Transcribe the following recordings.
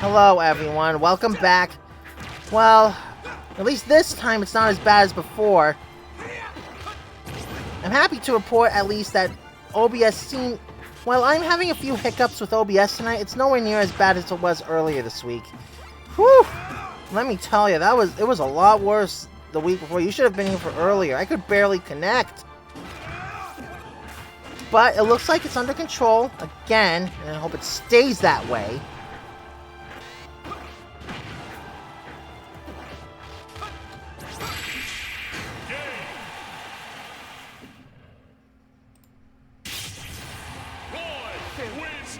Hello, everyone. Welcome back. Well, at least this time it's not as bad as before. I'm happy to report, at least, that OBS seemed... While I'm having a few hiccups with OBS tonight, it's nowhere near as bad as it was earlier this week. Whew! Let me tell you, it was a lot worse the week before. You should have been here for earlier. I could barely connect. But it looks like it's under control, again, and I hope it stays that way.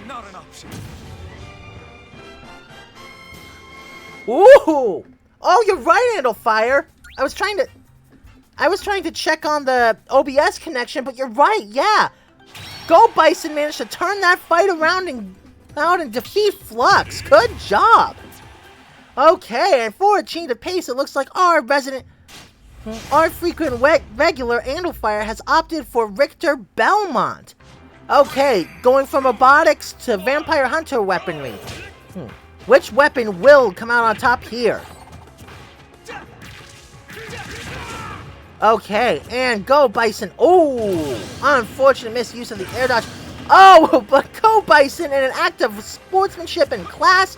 Not an option. Ooh! Oh, you're right, Andalfire! I was trying to check on the OBS connection, but you're right, yeah! Go Bison managed to turn that fight around and defeat Flux. Good job! Okay, and for a change of pace, it looks like our frequent regular Andalfire has opted for Richter Belmont. Okay, going from robotics to vampire hunter weaponry. Which weapon will come out on top here? Okay, and go Bison. Oh, unfortunate misuse of the air dodge. Oh, but Go Bison, in an act of sportsmanship and class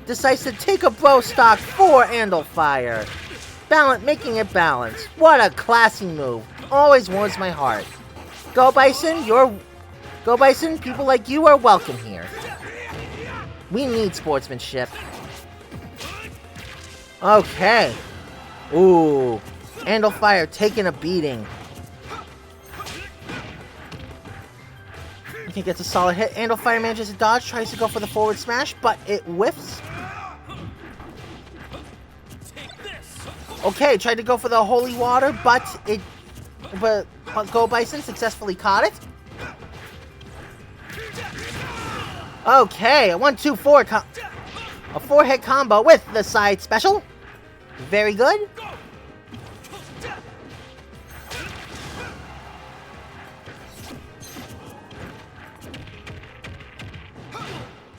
decides to take a bro stock for Andalfire. Making it balanced. What a classy move. Always warms my heart. Go Bison, people like you are welcome here. We need sportsmanship. Okay. Ooh. Andalfire taking a beating. Okay, gets a solid hit. Andalfire manages to dodge, tries to go for the forward smash, but it whiffs. Okay, tried to go for the holy water, but Go Bison successfully caught it. Okay, a 1-2-4 a 4-hit combo with the side special. Very good.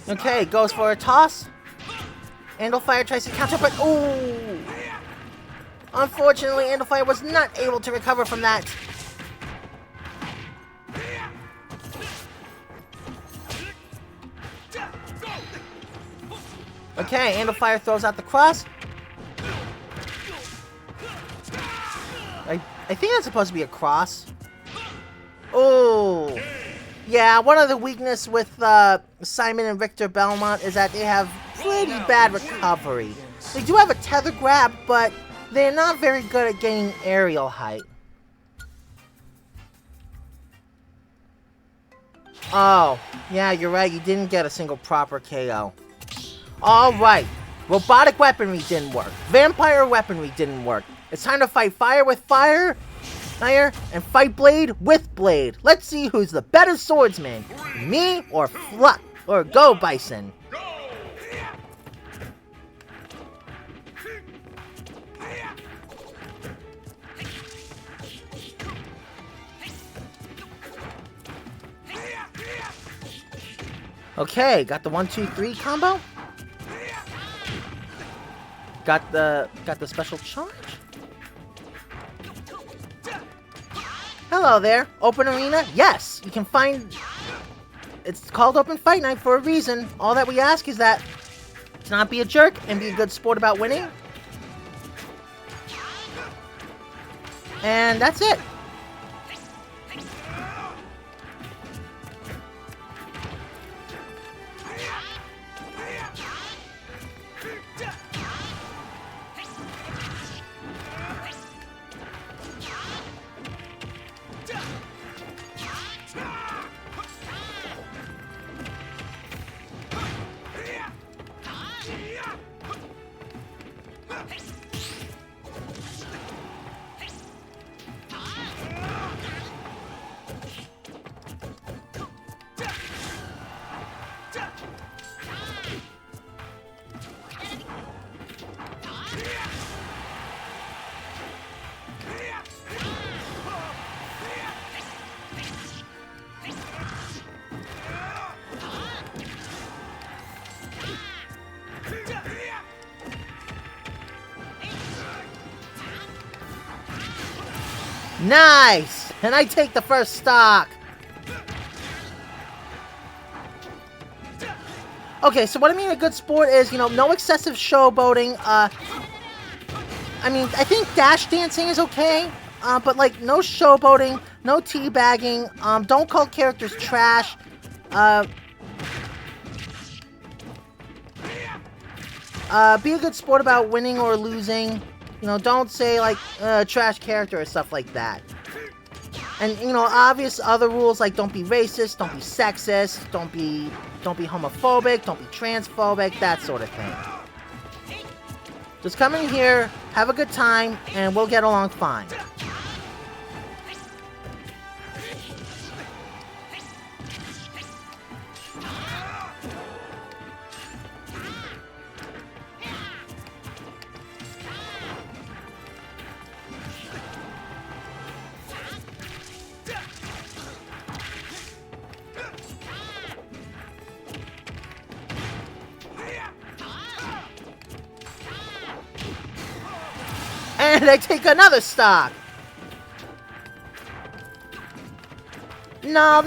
Okay, goes for a toss. Andalfire tries to counter, but ooh! Unfortunately, Andalfire was not able to recover from that. Okay, Andalfire throws out the cross. I think that's supposed to be a cross. Oh. Yeah, one of the weaknesses with Simon and Richter Belmont is that they have pretty bad recovery. They do have a tether grab, but they're not very good at getting aerial height. Oh, yeah, you're right. You didn't get a single proper KO. Alright. Robotic weaponry didn't work. Vampire weaponry didn't work. It's time to fight fire with fire, and fight blade with blade. Let's see who's the better swordsman. Me or Flux or Go Bison. Okay, got the 1-2-3 combo. Got the special charge. Hello there, Open Arena? Yes, you can find... It's called Open Fight Night for a reason. All that we ask is that to not be a jerk and be a good sport about winning. And that's it. Nice! And I take the first stock. Okay, so what I mean a good sport is, you know, no excessive showboating. I mean, I think dash dancing is okay, but like no showboating, no teabagging. Don't call characters trash. Be a good sport about winning or losing. You know, don't say like trash character or stuff like that. And you know, obvious other rules like don't be racist, don't be sexist, don't be homophobic, don't be transphobic, that sort of thing. Just come in here, have a good time, and we'll get along fine. And I take another stock. No,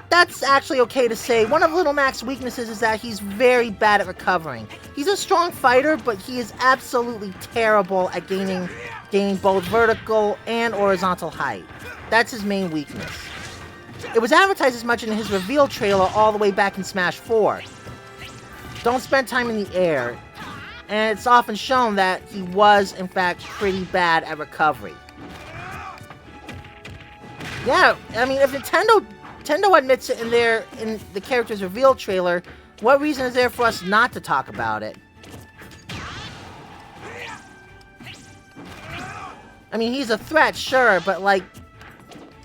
that's actually okay to say. One of Little Mac's weaknesses is that he's very bad at recovering. He's a strong fighter, but he is absolutely terrible at gaining both vertical and horizontal height. That's his main weakness. It was advertised as much in his reveal trailer all the way back in Smash 4. Don't spend time in the air. And it's often shown that he was, in fact, pretty bad at recovery. Yeah, I mean, if Nintendo admits it in the character's reveal trailer, what reason is there for us not to talk about it? I mean, he's a threat, sure, but like,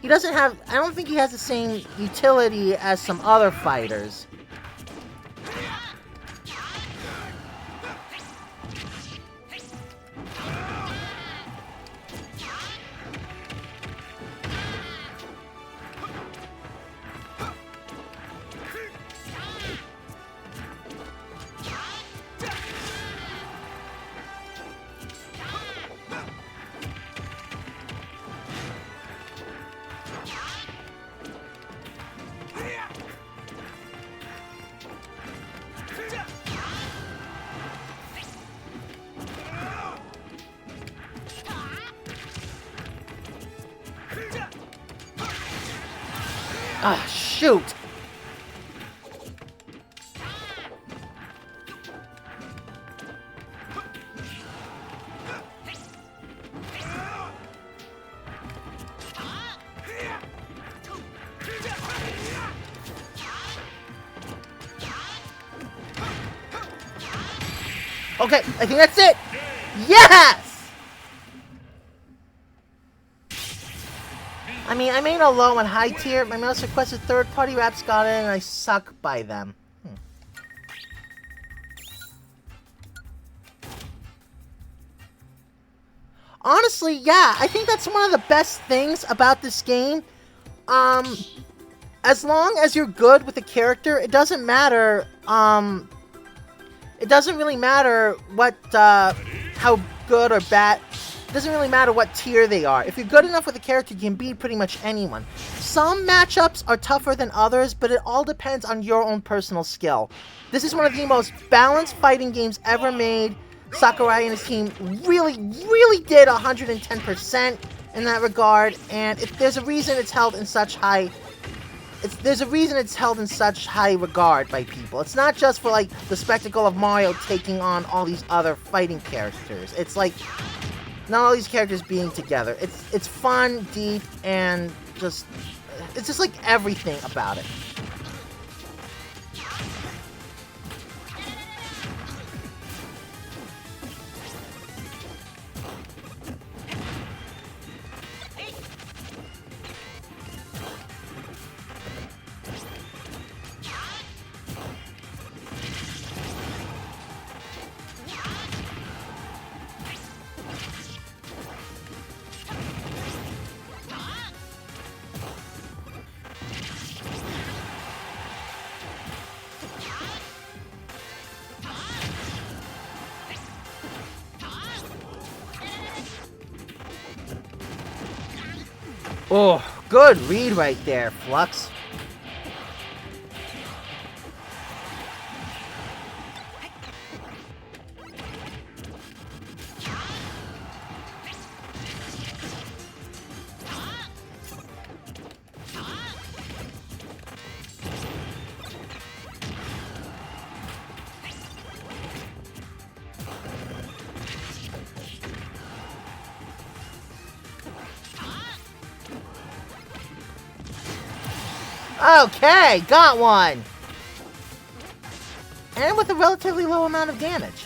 he doesn't have, I don't think he has the same utility as some other fighters. Ah, shoot! Okay, I think that's it! Yes! I mean, I made a low and high tier. My most requested third-party raps got in, and I suck by them. Honestly, yeah, I think that's one of the best things about this game. As long as you're good with the character, it doesn't matter, it doesn't really matter what, how good or bad. It doesn't really matter what tier they are. If you're good enough with a character, you can beat pretty much anyone. Some matchups are tougher than others, but it all depends on your own personal skill. This is one of the most balanced fighting games ever made. Sakurai and his team really did 110% in that regard, and there's a reason it's held in such high... There's a reason it's held in such high regard by people. It's not just for, like, the spectacle of Mario taking on all these other fighting characters. It's like... not all these characters being together. It's fun, deep, and just... it's just like everything about it. Oh, good read right there, Flux. Okay, got one! And with a relatively low amount of damage.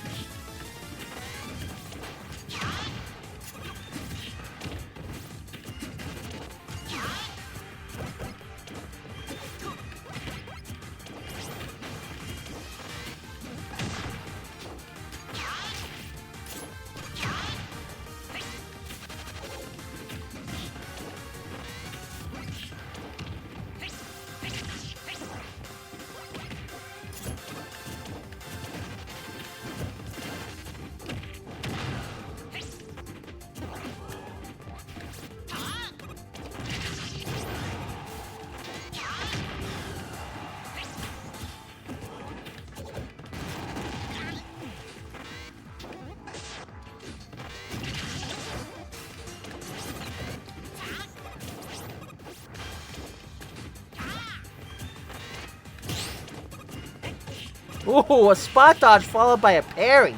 Ooh, a spot dodge followed by a parry.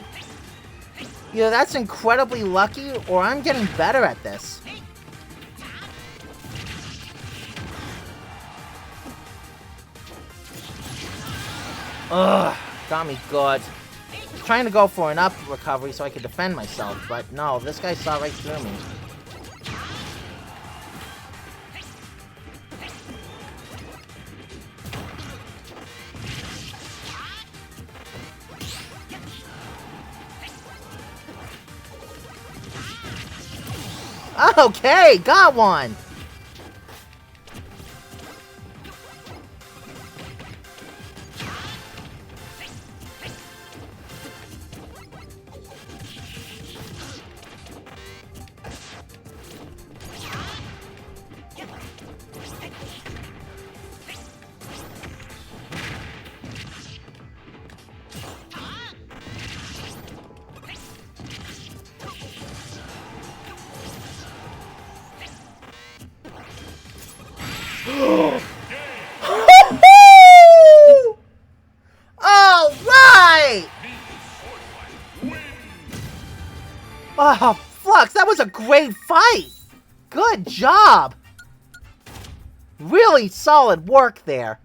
Either that's incredibly lucky, or I'm getting better at this. Ugh, got me good. Trying to go for an up recovery so I could defend myself, but no, this guy saw right through me. Okay, got one! All right! Oh, Flux, that was a great fight! Good job! Really solid work there.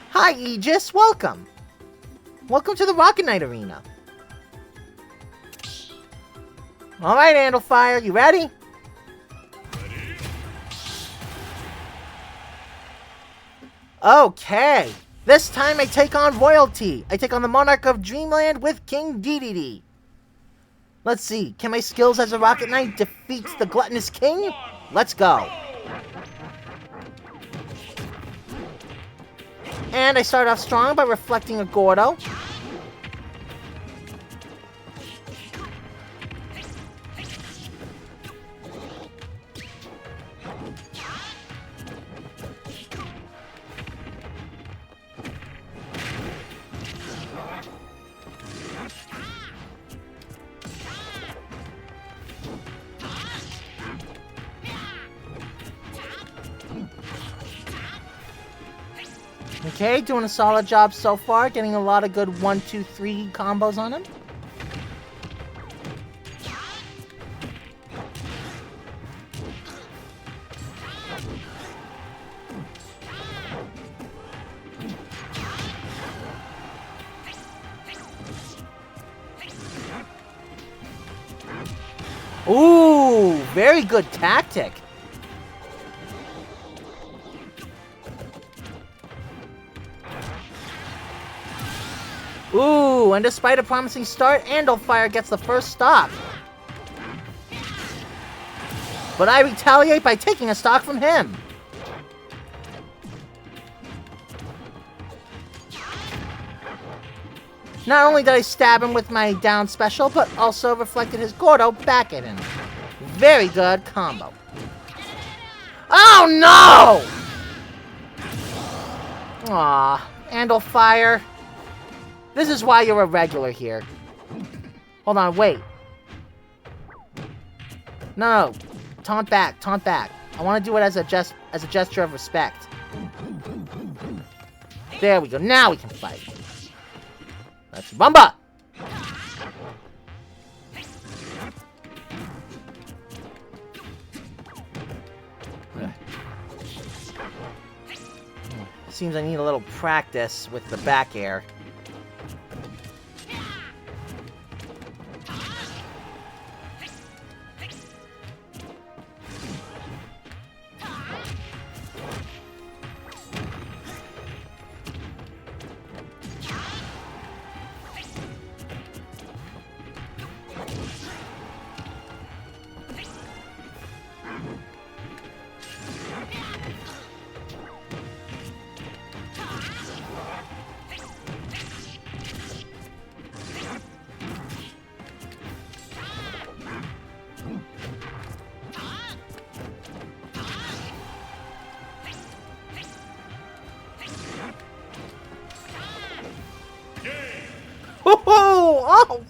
Hi, Aegis, welcome. Welcome to the Rocket Knight Arena. Alright, Andalfire, you ready? Okay, this time I take on royalty. I take on the Monarch of Dreamland with King Dedede. Let's see, can my skills as a Rocket Knight defeat the Gluttonous King? Let's go. And I start off strong by reflecting a Gordo. Okay, doing a solid job so far, getting a lot of good 1-2-3 combos on him. Ooh, very good tactic. Ooh, and despite a promising start, Andalfire gets the first stop. But I retaliate by taking a stock from him. Not only did I stab him with my down special, but also reflected his Gordo back at him. Very good combo. Oh no! Aw, Andalfire. This is why you're a regular here. Hold on, wait. No, taunt back, taunt back. I want to do it as a gesture of respect. There we go. Now we can fight. Let's Rumba! Seems I need a little practice with the back air.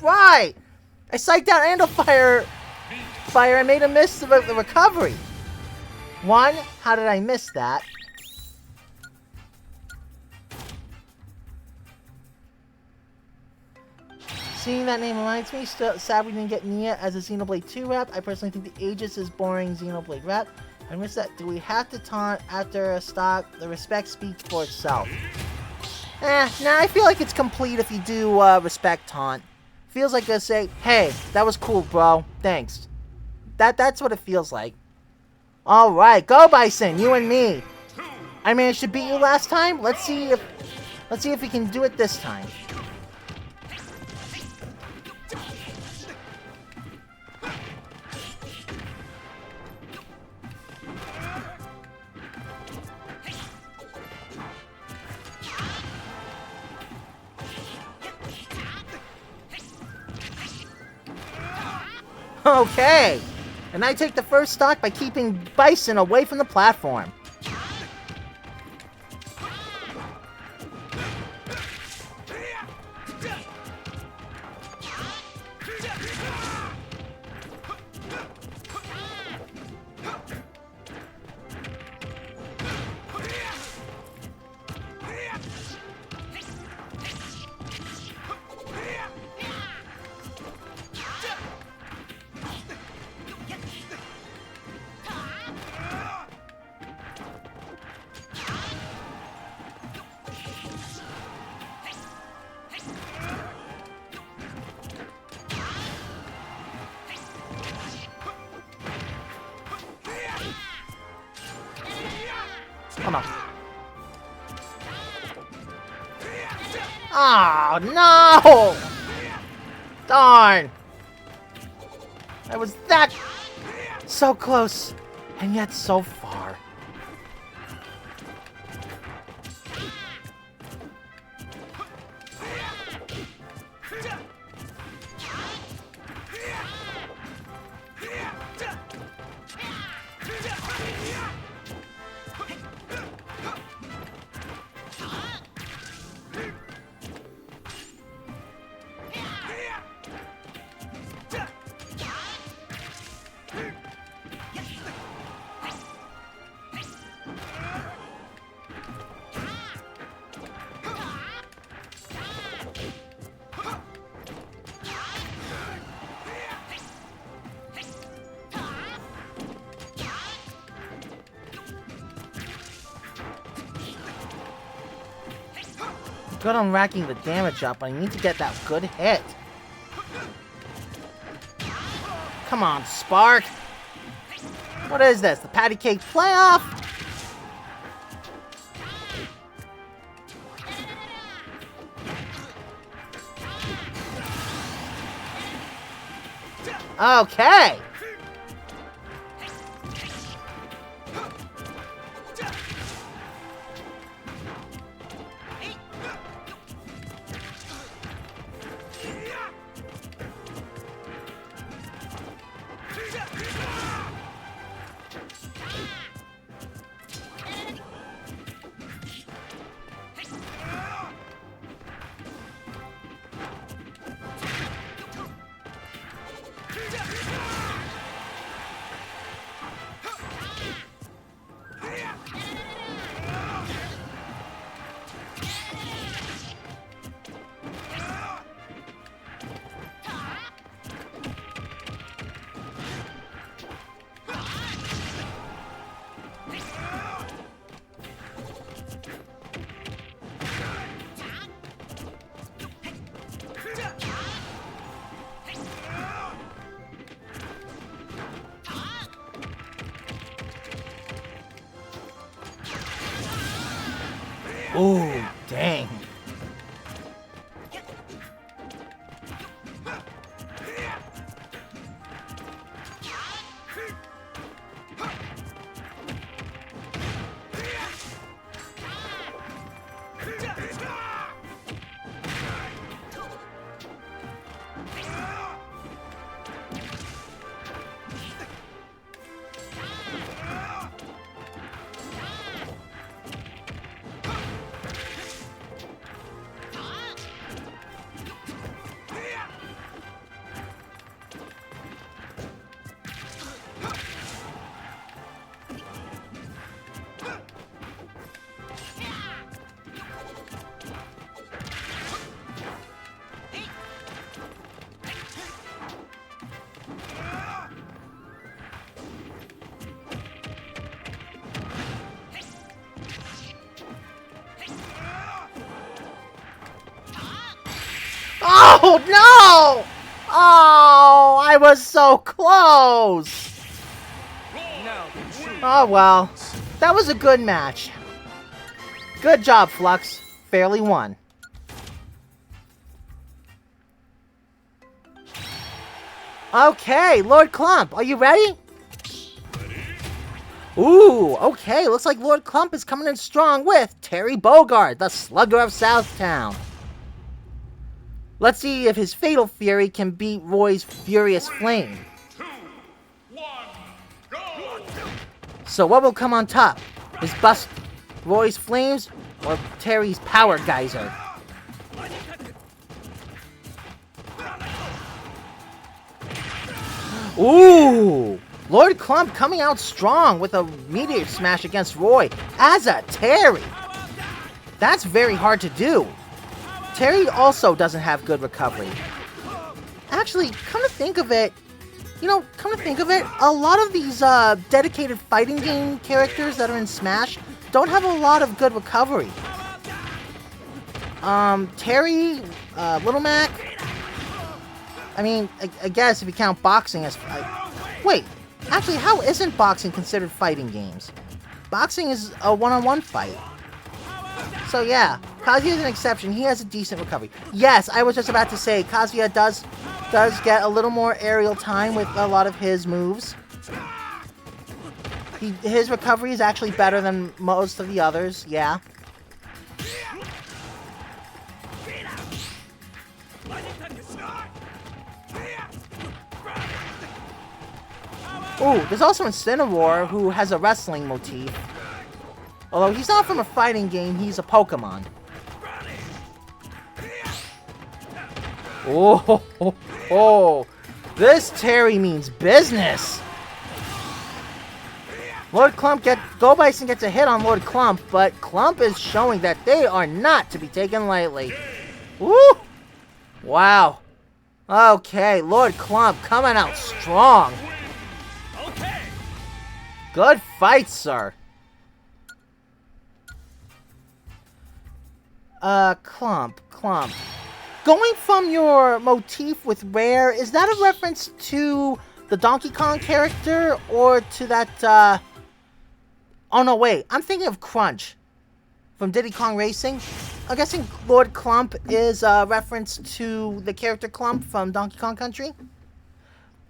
Alright! I psyched out Andalfire and made him miss the recovery. One, how did I miss that? Seeing that name reminds me, still sad we didn't get Nia as a Xenoblade 2 rep. I personally think the Aegis is boring Xenoblade rep. I miss that. Do we have to taunt after a stock? The respect speaks for itself. Nah, I feel like it's complete if you do respect taunt. Feels like I say, hey, that was cool, bro. Thanks. That's what it feels like. Alright, go Bison, you and me. I managed to beat you last time. Let's see if we can do it this time. Okay, and I take the first stock by keeping Bison away from the platform. Come on. Oh, no! Darn! I was that so close, and yet so far. Good on racking the damage up, but I need to get that good hit. Come on, Spark! What is this? The Patty Cake Playoff? Okay! Ooh, dang. Oh, no! Oh, I was so close! Now the true Oh, well. That was a good match. Good job, Flux. Fairly won. Okay, Lord Clump, are you ready? Ooh, okay, looks like Lord Clump is coming in strong with Terry Bogard, the Slugger of Southtown. Let's see if his Fatal Fury can beat Roy's Furious Flame. 2, 1, go! So what will come on top? Is Bust Roy's Flames or Terry's Power Geyser? Ooh! Lord Clump coming out strong with a Meteor Smash against Roy as a Terry. That's very hard to do. Terry also doesn't have good recovery. Actually, come to think of it, a lot of these dedicated fighting game characters that are in Smash don't have a lot of good recovery. Terry, Little Mac, I mean, I guess if you count boxing as... wait, actually, how isn't boxing considered fighting games? Boxing is a one-on-one fight. So yeah, Kazuya is an exception. He has a decent recovery. Yes, I was just about to say, Kazuya does get a little more aerial time with a lot of his moves. His recovery is actually better than most of the others, yeah. Ooh, there's also Incineroar, who has a wrestling motif. Although he's not from a fighting game, he's a Pokemon. Oh, this Terry means business. Lord Clump Go Bison gets a hit on Lord Clump, but Clump is showing that they are not to be taken lightly. Woo! Wow. Okay, Lord Clump coming out strong. Good fight, sir. Clump. Going from your motif with Rare, is that a reference to the Donkey Kong character, or to that, oh no, wait, I'm thinking of Crunch from Diddy Kong Racing. I'm guessing Lord Clump is a reference to the character Clump from Donkey Kong Country.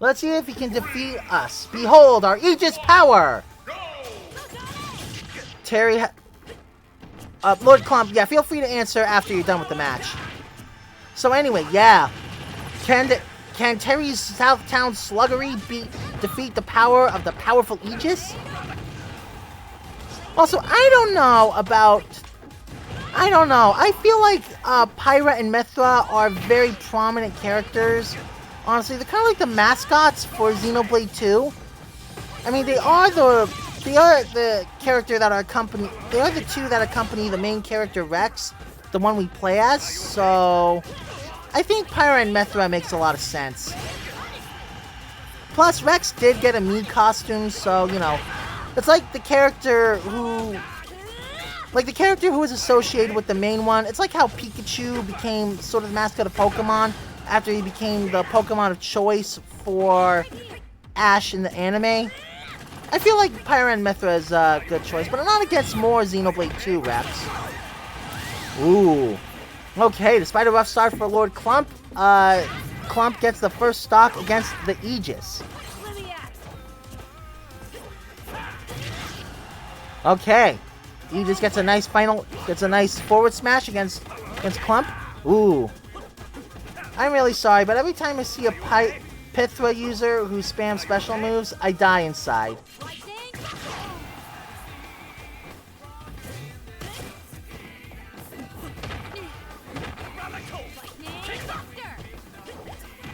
Let's see if he can defeat us. Behold our Aegis power! Terry, Lord Clump, yeah, feel free to answer after you're done with the match. So anyway, yeah. Can Terry's Southtown sluggery defeat the power of the powerful Aegis? Also, I don't know. I feel like Pyra and Mythra are very prominent characters. Honestly, they're kind of like the mascots for Xenoblade 2. I mean, they are the character that accompany. They are the two that accompany the main character Rex, the one we play as. So, I think Pyra and Mythra makes a lot of sense. Plus, Rex did get a Mii costume, so you know, it's like the character who is associated with the main one. It's like how Pikachu became sort of the mascot of Pokemon after he became the Pokemon of choice for Ash in the anime. I feel like Pyra and Mythra is a good choice, but I'm not against more Xenoblade 2 reps. Ooh. Okay, despite a rough start for Lord Clump, Clump gets the first stock against the Aegis. Okay. Aegis gets a nice forward smash against Clump. Ooh. I'm really sorry, but every time I see a Pythra user who spams special moves, I die inside.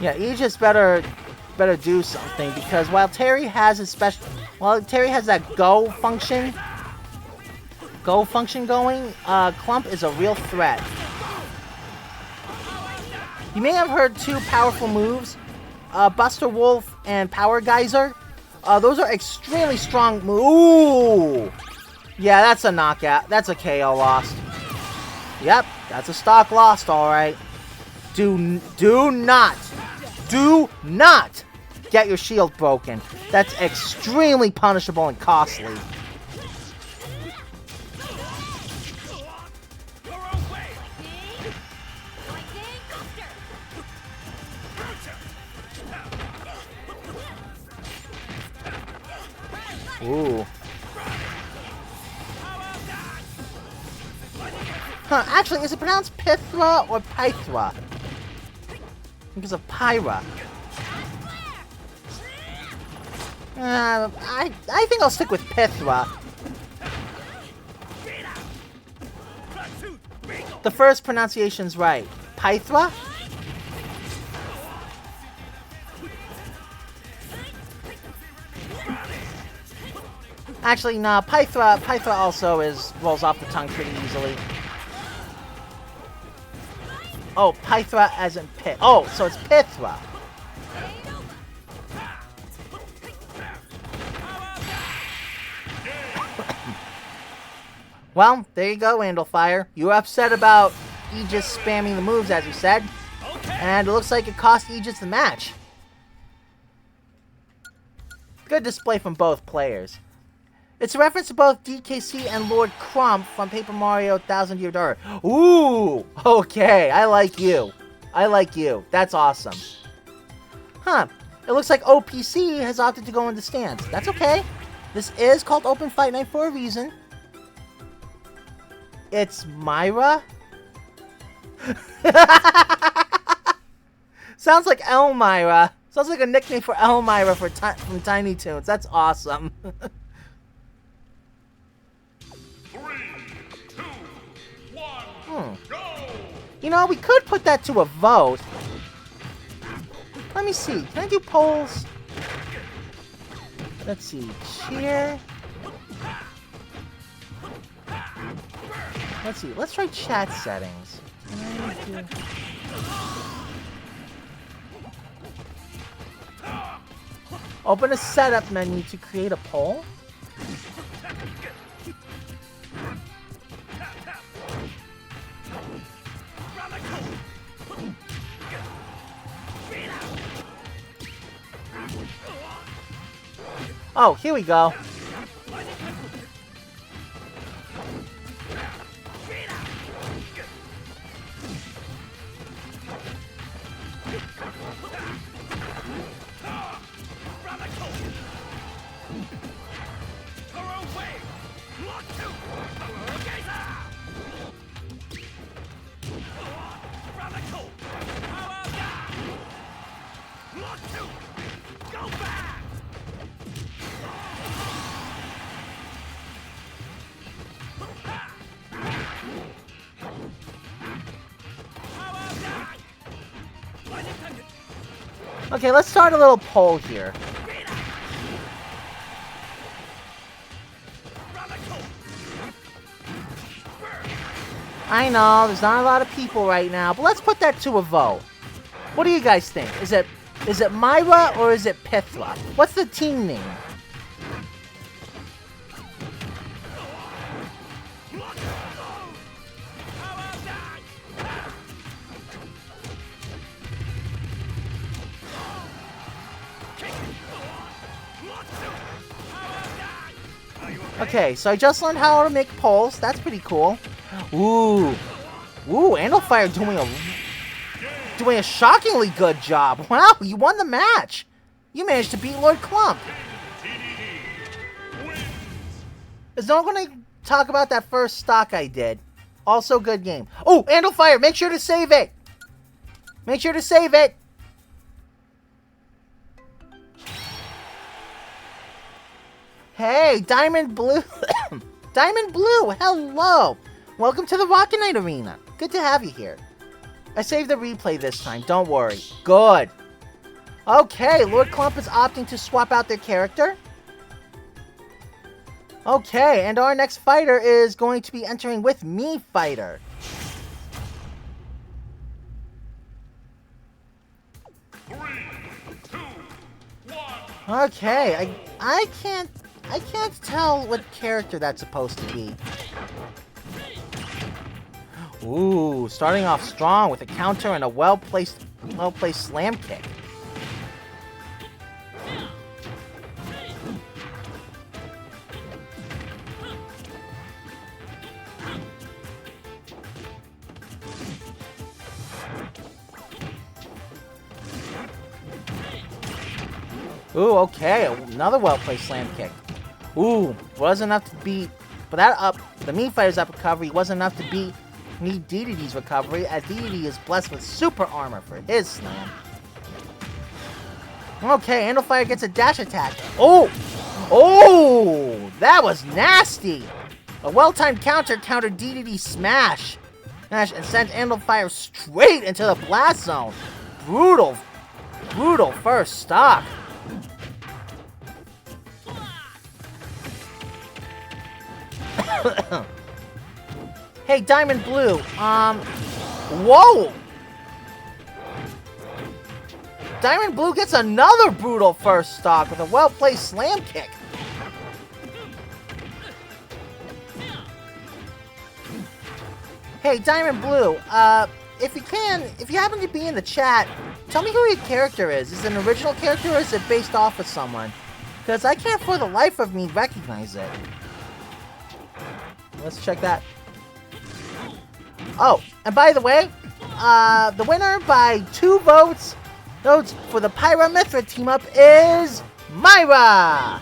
Yeah, Aegis better do something, because while Terry has that go function going, Clump is a real threat. You may have heard two powerful moves, Buster Wolf and Power Geyser. Those are extremely strong moves. Ooh! Yeah, that's a knockout. That's a KO lost. Yep, that's a stock lost, alright. Do not get your shield broken. That's extremely punishable and costly. Ooh. Huh, actually, is it pronounced Pythra or Pythra? Because of Pyra. I think I'll stick with Pythra. The first pronunciation's right. Pythra? Actually, no, Pythra also rolls off the tongue pretty easily. Oh, Pythra as in Pith. Oh, so it's Pythra. Well, there you go, Andalfire. You were upset about Aegis spamming the moves, as you said. And it looks like it cost Aegis the match. Good display from both players. It's a reference to both DKC and Lord Crump from Paper Mario 1000 Year Door. Ooh! Okay, I like you. That's awesome. Huh. It looks like OPC has opted to go in the stands. That's okay. This is called Open Fight Night for a reason. It's Myra? Sounds like Elmyra. Sounds like a nickname for Elmyra from Tiny Toons. That's awesome. 3, 2, 1, go! You know, we could put that to a vote. Let me see. Can I do polls? Let's see. Cheer. Let's see. Let's try chat settings. Open a setup menu to create a poll. Oh, here we go. Okay, let's start a little poll here. I know, there's not a lot of people right now, but let's put that to a vote. What do you guys think? Is it Myra or is it Pythra? What's the team name? Okay, so I just learned how to make polls. That's pretty cool. Ooh. Ooh, Andalfire doing a shockingly good job. Wow, you won the match. You managed to beat Lord Clump. Is no one going to talk about that first stock I did? Also good game. Oh, Andalfire, make sure to save it. Make sure to save it. Hey, Diamond Blue. Diamond Blue, hello. Welcome to the Rocket Knight Arena. Good to have you here. I saved the replay this time, don't worry. Good. Okay, Lord Clump is opting to swap out their character. Okay, and our next fighter is going to be entering with Mii Fighter. Okay, I can't tell what character that's supposed to be. Ooh, starting off strong with a counter and a well-placed slam kick. Ooh, okay, another well-placed slam kick. Ooh, wasn't enough to beat, but the Mii Fighter's up recovery wasn't enough to beat Dedede's recovery, as Dedede is blessed with super armor for his slam. Okay, Andalfire gets a dash attack. Oh! Oh! That was nasty! A well-timed counter countered Dedede's smash. And sent Andalfire straight into the blast zone. Brutal first stock. Hey, Diamond Blue, whoa! Diamond Blue gets another brutal first stock with a well-placed slam kick. Hey, Diamond Blue, if you happen to be in the chat, tell me who your character is. Is it an original character or is it based off of someone? Because I can't for the life of me recognize it. Let's check that. Oh, and by the way, the winner by 2 votes for the Pyra Mythra team-up is Myra!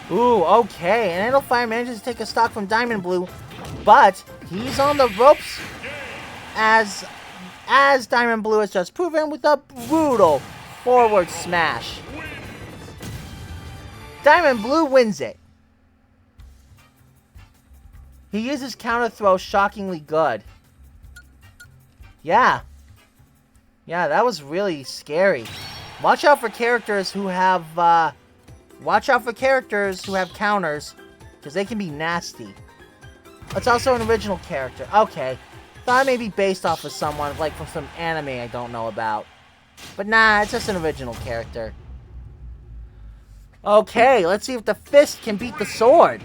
Ooh, okay, and Andalfire manages to take a stock from Diamond Blue, but he's on the ropes as Diamond Blue has just proven with a brutal forward smash. Diamond Blue wins it. He uses counter throw shockingly good. Yeah, that was really scary. Watch out for characters who have counters, because they can be nasty. It's also an original character. Okay. Thought it may be based off of someone, like from some anime I don't know about. But nah, it's just an original character. Okay, let's see if the fist can beat the sword.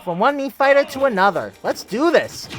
From one Mii Fighter to another. Let's do this.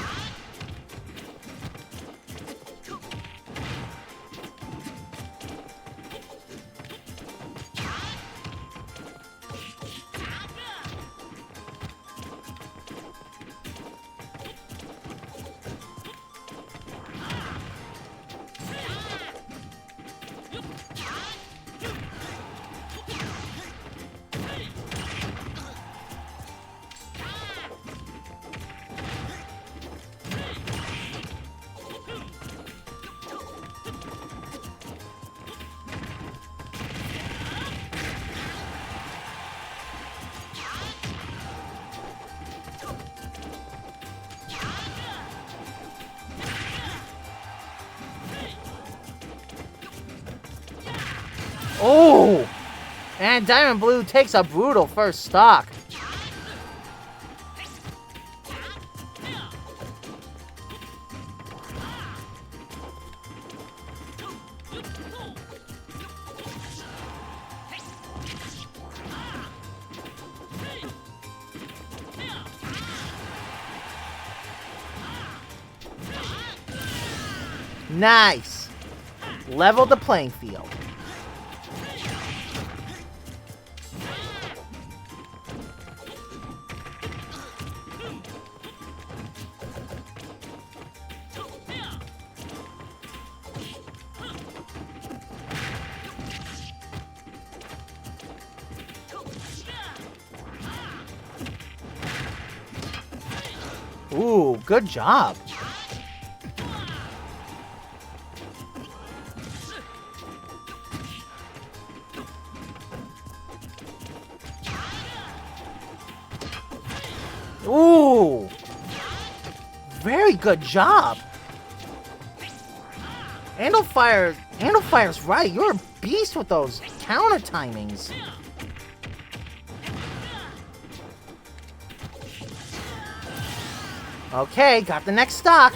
Oh! And Diamond Blue takes a brutal first stock. Nice. Level the playing field. Ooh, good job. Ooh. Very good job. Andalfire's right. You're a beast with those counter timings. Okay, got the next stock.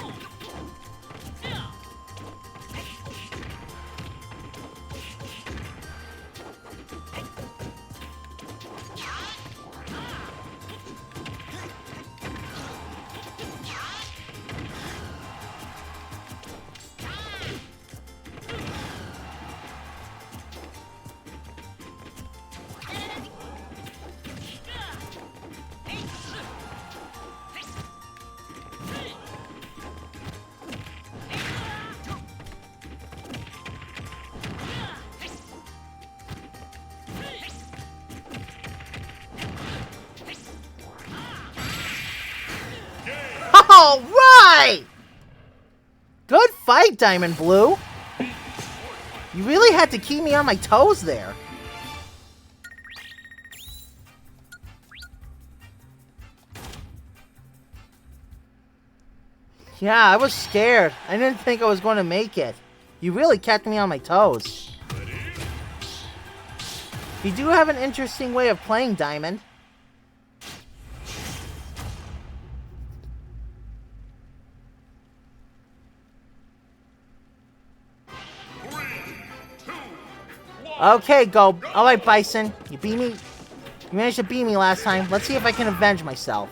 All right! Good fight, Diamond Blue. You really had to keep me on my toes there. Yeah, I was scared. I didn't think I was going to make it. You really kept me on my toes. You do have an interesting way of playing, Diamond. Okay, go. Alright, Bison. You beat me. You managed to beat me last time. Let's see if I can avenge myself.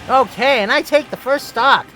Okay, and I take the first stock.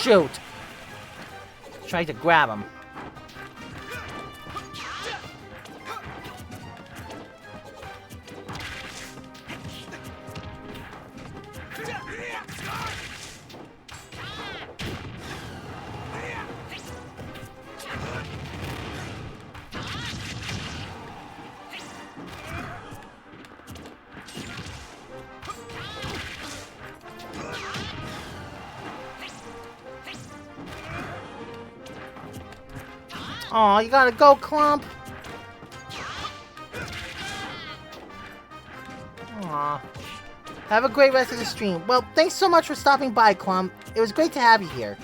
Shoot! Tried to grab him. Aw, you gotta go, Clump. Aw. Have a great rest of the stream. Well, thanks so much for stopping by, Clump. It was great to have you here.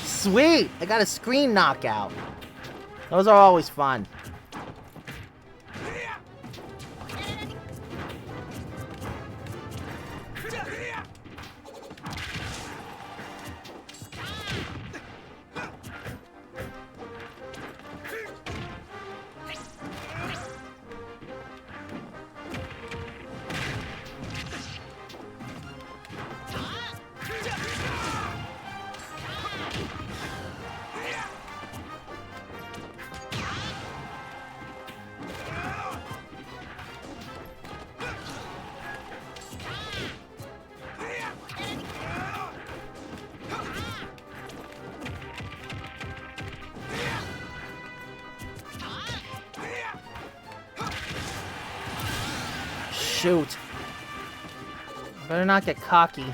Sweet! I got a screen knockout. Those are always fun. Shoot. Better not get cocky.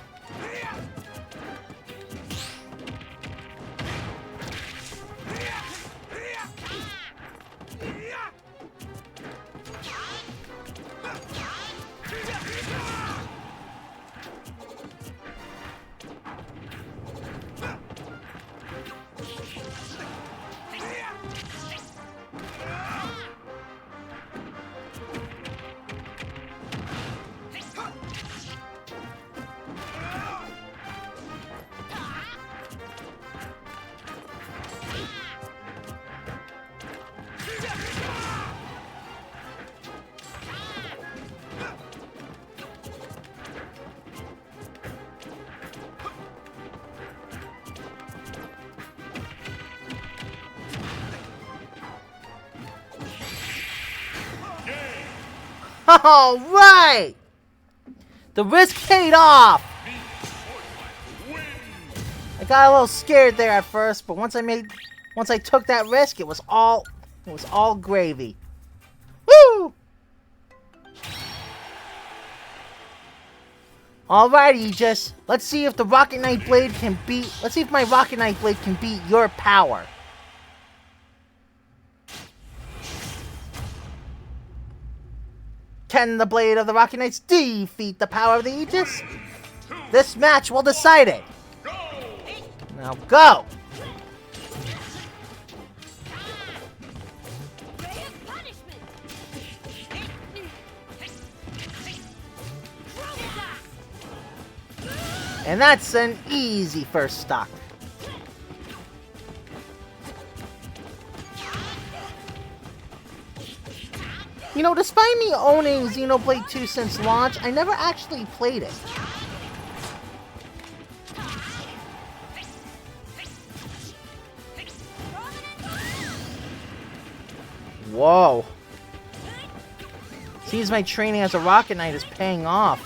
All right! The risk paid off! I got a little scared there at first, but once I took that risk, it was all gravy. Woo! Alrighty, Aegis. Let's see if the Rocket Knight Blade can beat. Let's see if my Rocket Knight Blade can beat your power. Can the blade of the Rocket Knights defeat the power of the Aegis? This match will decide it. Now go! And that's an easy first stock. You know, despite me owning Xenoblade 2 since launch, I never actually played it. Whoa. Seems my training as a Rocket Knight is paying off.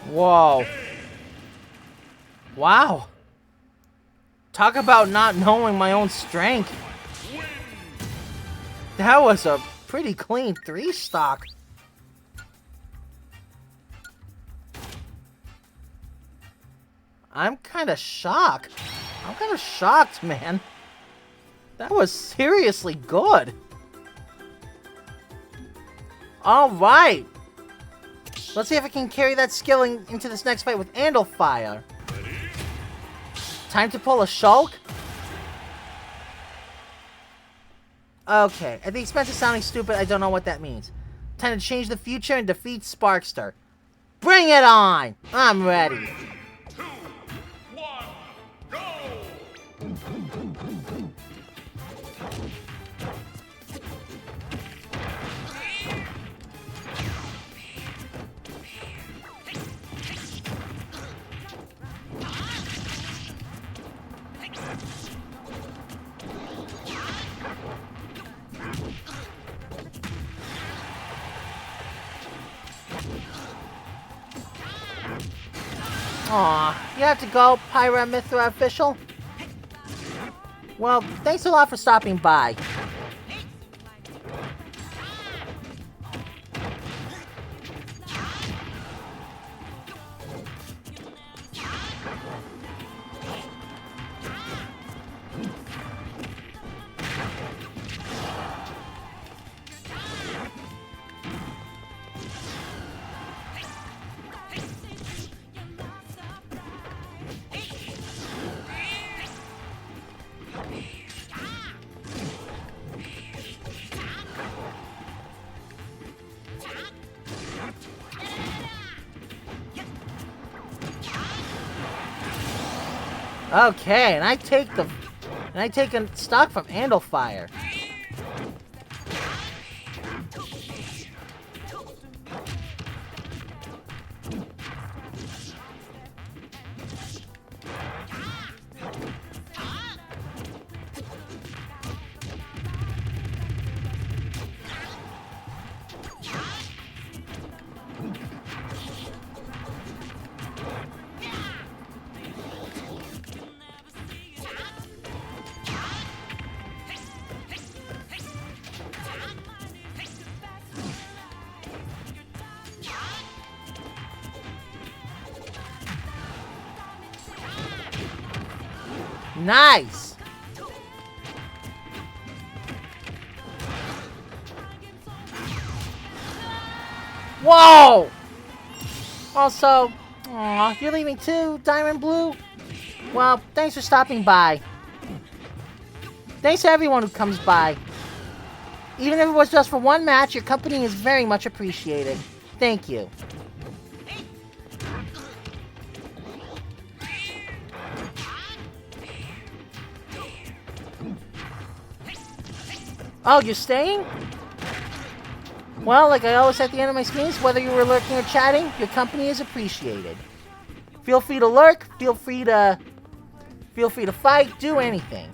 Whoa. Wow. Talk about not knowing my own strength. That was a pretty clean 3-stock. I'm kind of shocked. I'm kind of shocked, man. That was seriously good. Alright. Let's see if I can carry that skill into this next fight with Andalfire. Time to pull a Shulk. Okay, at the expense of sounding stupid, I don't know what that means. Time to change the future and defeat Sparkster. Bring it on! I'm ready. 3, 2, 1, go! Aw, you have to go, Pyra Mythra official? Well, thanks a lot for stopping by. Okay, and I take a stock from Andalfire. Nice! Whoa! Also, aw, you're leaving too, Diamond Blue? Well, thanks for stopping by. Thanks to everyone who comes by. Even if it was just for one match, your company is very much appreciated. Thank you. Oh, you're staying? Well, like I always say at the end of my streams, whether you were lurking or chatting, your company is appreciated. Feel free to lurk, feel free to fight, do anything.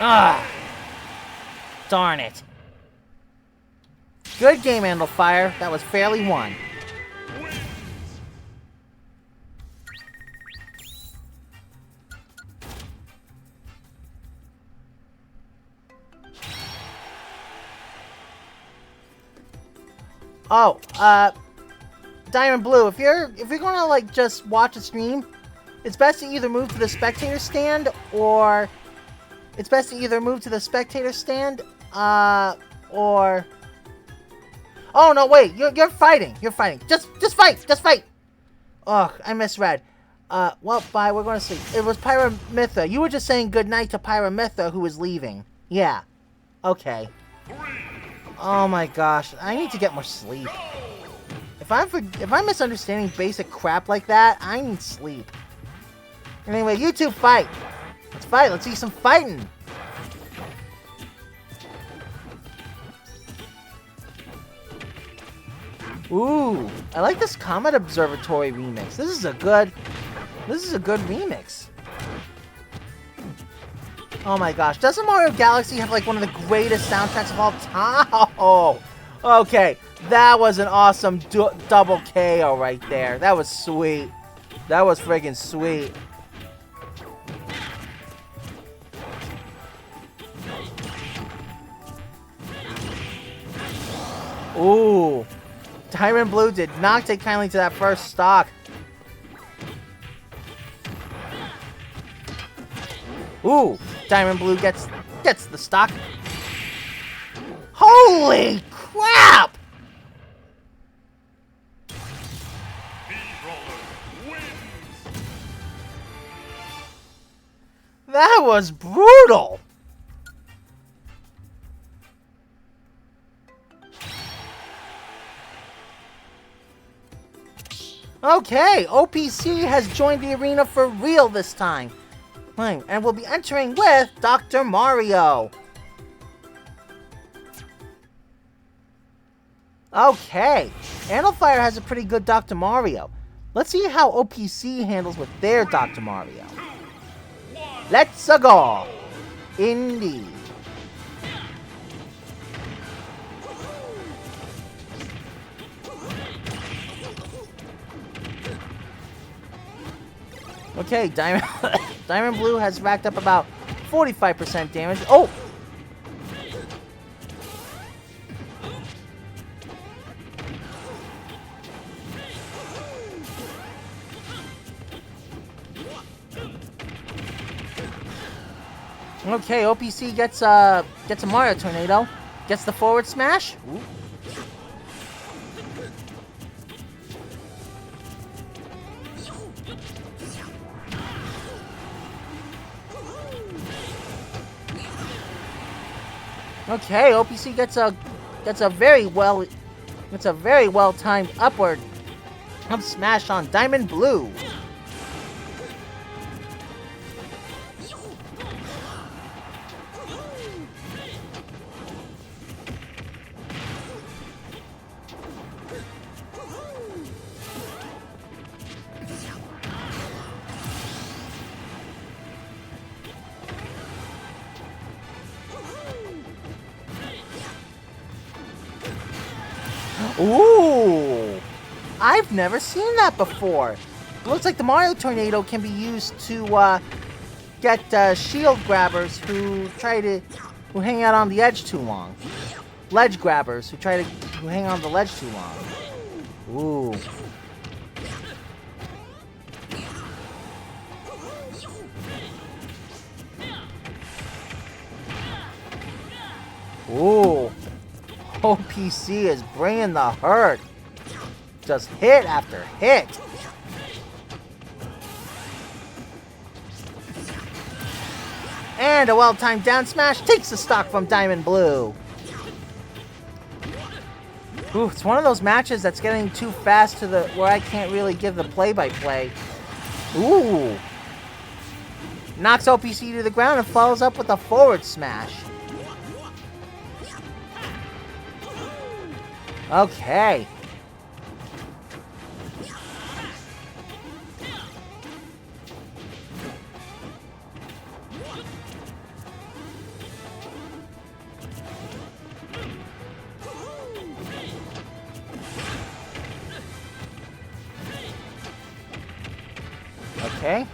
Ah! Darn it. Good game, Andalfire. That was fairly won. Oh, Diamond Blue, if you're gonna like just watch a stream, it's best to either move to the spectator stand or or oh no, wait, you're fighting. Just fight. Ugh, I misread. Well, bye, we're gonna sleep. It was Pyra Mythra. You were just saying goodnight to Pyra Mythra, who was leaving. Yeah. Okay. Oh my gosh, I need to get more sleep. If I'm misunderstanding basic crap like that, I need sleep. Anyway, you two fight. Let's fight. Let's see some fighting. Ooh, I like this Comet Observatory remix. This is a good remix. Oh my gosh. Doesn't Mario Galaxy have like one of the greatest soundtracks of all time? Oh, okay. That was an awesome double KO right there. That was sweet. That was friggin' sweet. Ooh. Diamond Blue did not take kindly to that first stock. Ooh. Diamond Blue gets the stock. Holy crap! That was brutal! Okay, OPC has joined the arena for real this time. And we'll be entering with Dr. Mario. Okay, Anilfire has a pretty good Dr. Mario. Let's see how OPC handles with their Dr. Mario. Let's go! Indeed. Okay, Diamond Blue has racked up about 45% damage. Oh! Okay, OPC gets a Mario Tornado. Gets the forward smash. Ooh. Okay, OPC gets a very well timed upward up smash on Diamond Blue. Ooh! I've never seen that before. It looks like the Mario Tornado can be used to get shield grabbers who hang out on the edge too long. Ledge grabbers who hang on the ledge too long. Ooh. Ooh. OPC is bringing the hurt. Just hit after hit. And a well-timed down smash takes the stock from Diamond Blue. Ooh, it's one of those matches that's getting too fast to where I can't really give the play-by-play. Ooh. Knocks OPC to the ground and follows up with a forward smash. Okay. Okay.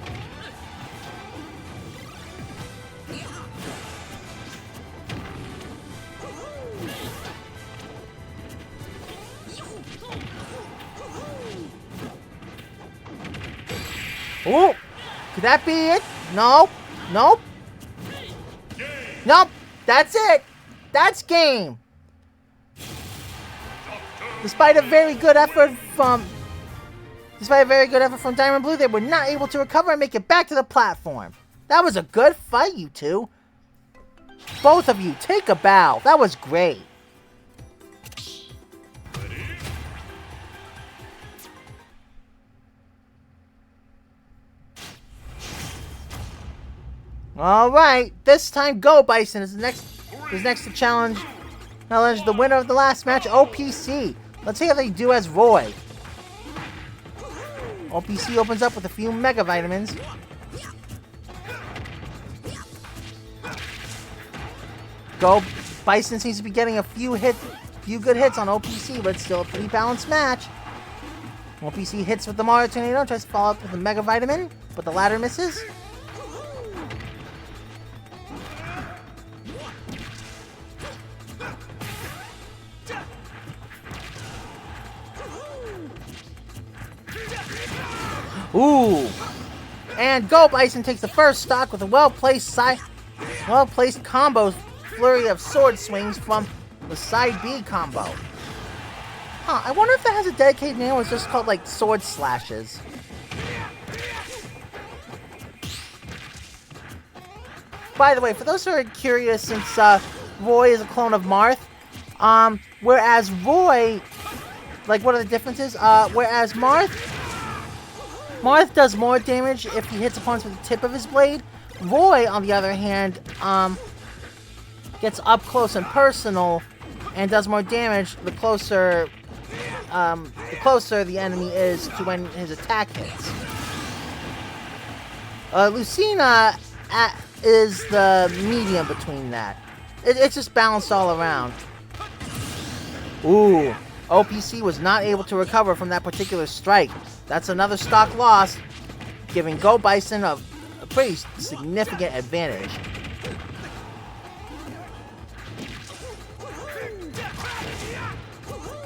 Oh, could that be it? No, nope, nope. That's it. That's game. Despite a very good effort from Diamond Blue, they were not able to recover and make it back to the platform. That was a good fight, you two. Both of you, take a bow. That was great. Alright, this time Go Bison is next to challenge the winner of the last match, OPC. Let's see how they do as Roy. OPC opens up with a few Mega Vitamins. go. Bison seems to be getting a few good hits on OPC, but it's still a pretty balanced match. OPC hits with the Mario Tornado, tries to follow up with the Mega Vitamin, but the latter misses. Ooh! And Go Bison takes the first stock with a well-placed combo flurry of sword swings from the side B combo. Huh, I wonder if that has a dedicated name or it's just called like sword slashes. By the way, for those who are curious, since Roy is a clone of Marth, whereas Roy, like what are the differences? Whereas Marth does more damage if he hits opponents with the tip of his blade. Roy, on the other hand, gets up close and personal and does more damage the closer the enemy is to when his attack hits. Lucina is the medium between that. It's just balanced all around. Ooh, OPC was not able to recover from that particular strike. That's another stock loss, giving Go Bison a pretty significant advantage.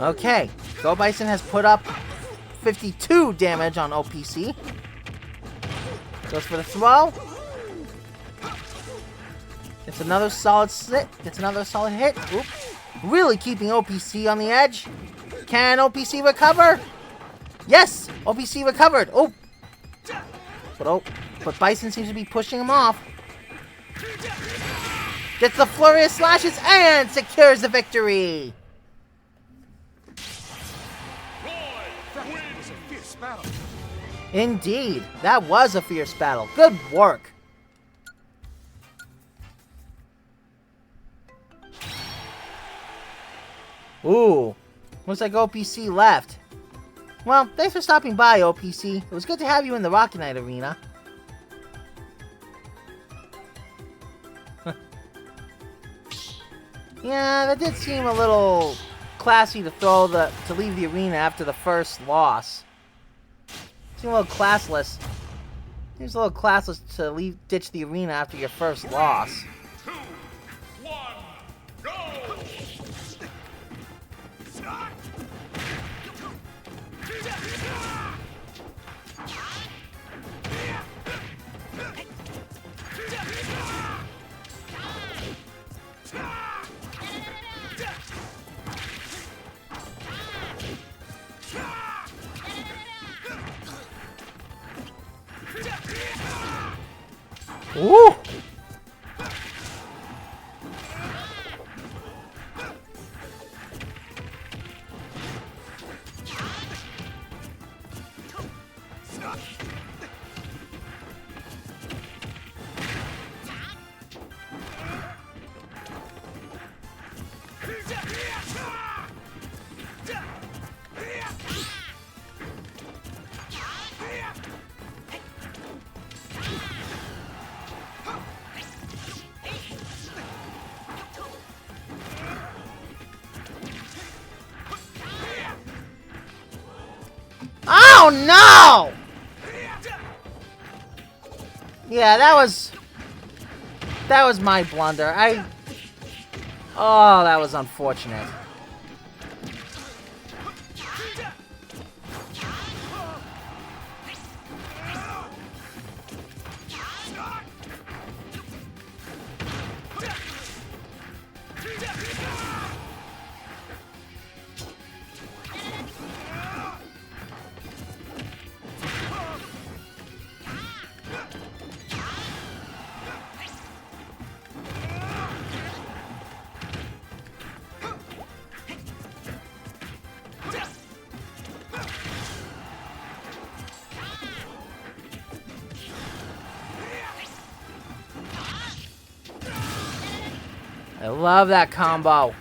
Okay, Go Bison has put up 52 damage on OPC. Goes for the throw. Gets another solid hit. Oop. Really keeping OPC on the edge. Can OPC recover? Yes! OPC recovered! Oh! But Bison seems to be pushing him off. Gets the flurry of slashes and secures the victory! Roy wins a fierce battle. Indeed, that was a fierce battle. Good work! Ooh, looks like OPC left. Well, thanks for stopping by, OPC. It was good to have you in the Rocket Knight arena. Yeah, that did seem a little classy to leave the arena after the first loss. Seemed a little classless. Seems a little classless to ditch the arena after your first loss. 2, 1, go! Ooh! Oh no! Yeah, that was my blunder. Oh, that was unfortunate. I love that combo.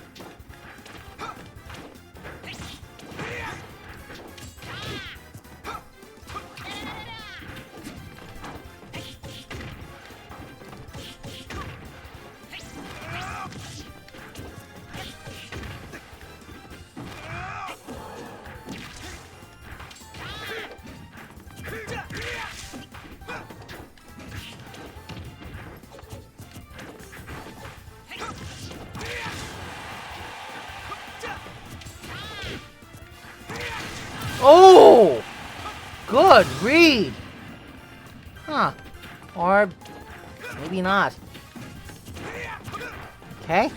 Oh! Good read! Huh. Or maybe not. Okay.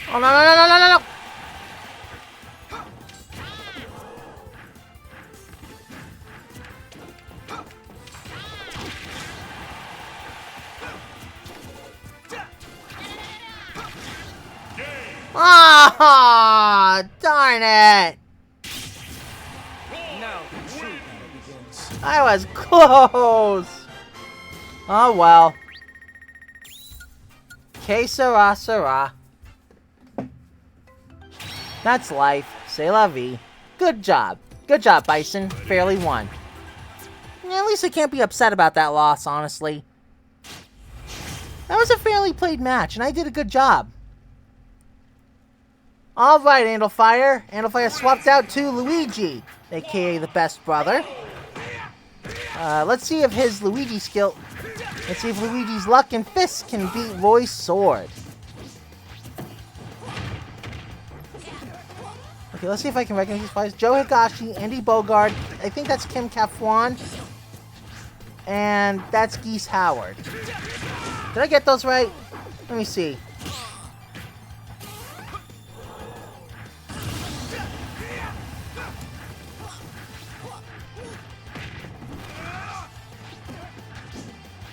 Oh, no, no, no, no, no, no, no! Ah, darn it! Now the true battle begins. I was close! Oh, well. Que sera, sera. That's life. C'est la vie. Good job. Good job, Bison. Fairly won. Yeah, at least I can't be upset about that loss, honestly. That was a fairly played match, and I did a good job. Alright, Andalfire. Andalfire swapped out to Luigi, aka the best brother. Let's see if his Luigi skill... Let's see if Luigi's luck and fists can beat Roy's sword. Okay, let's see if I can recognize these fighters. Joe Higashi, Andy Bogard. I think that's Kim Kafwan. And that's Geese Howard. Did I get those right? Let me see.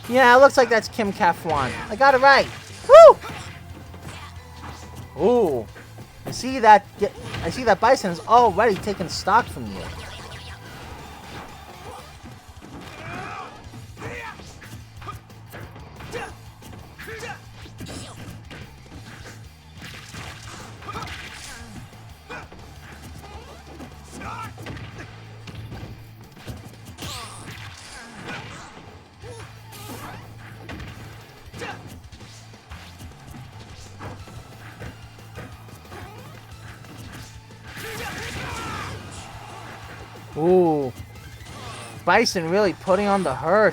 Yeah, it looks like that's Kim Kafwan. I got it right. Woo! Ooh. I see that Bison is already taking stock from you. Ooh. Bison really putting on the hurt.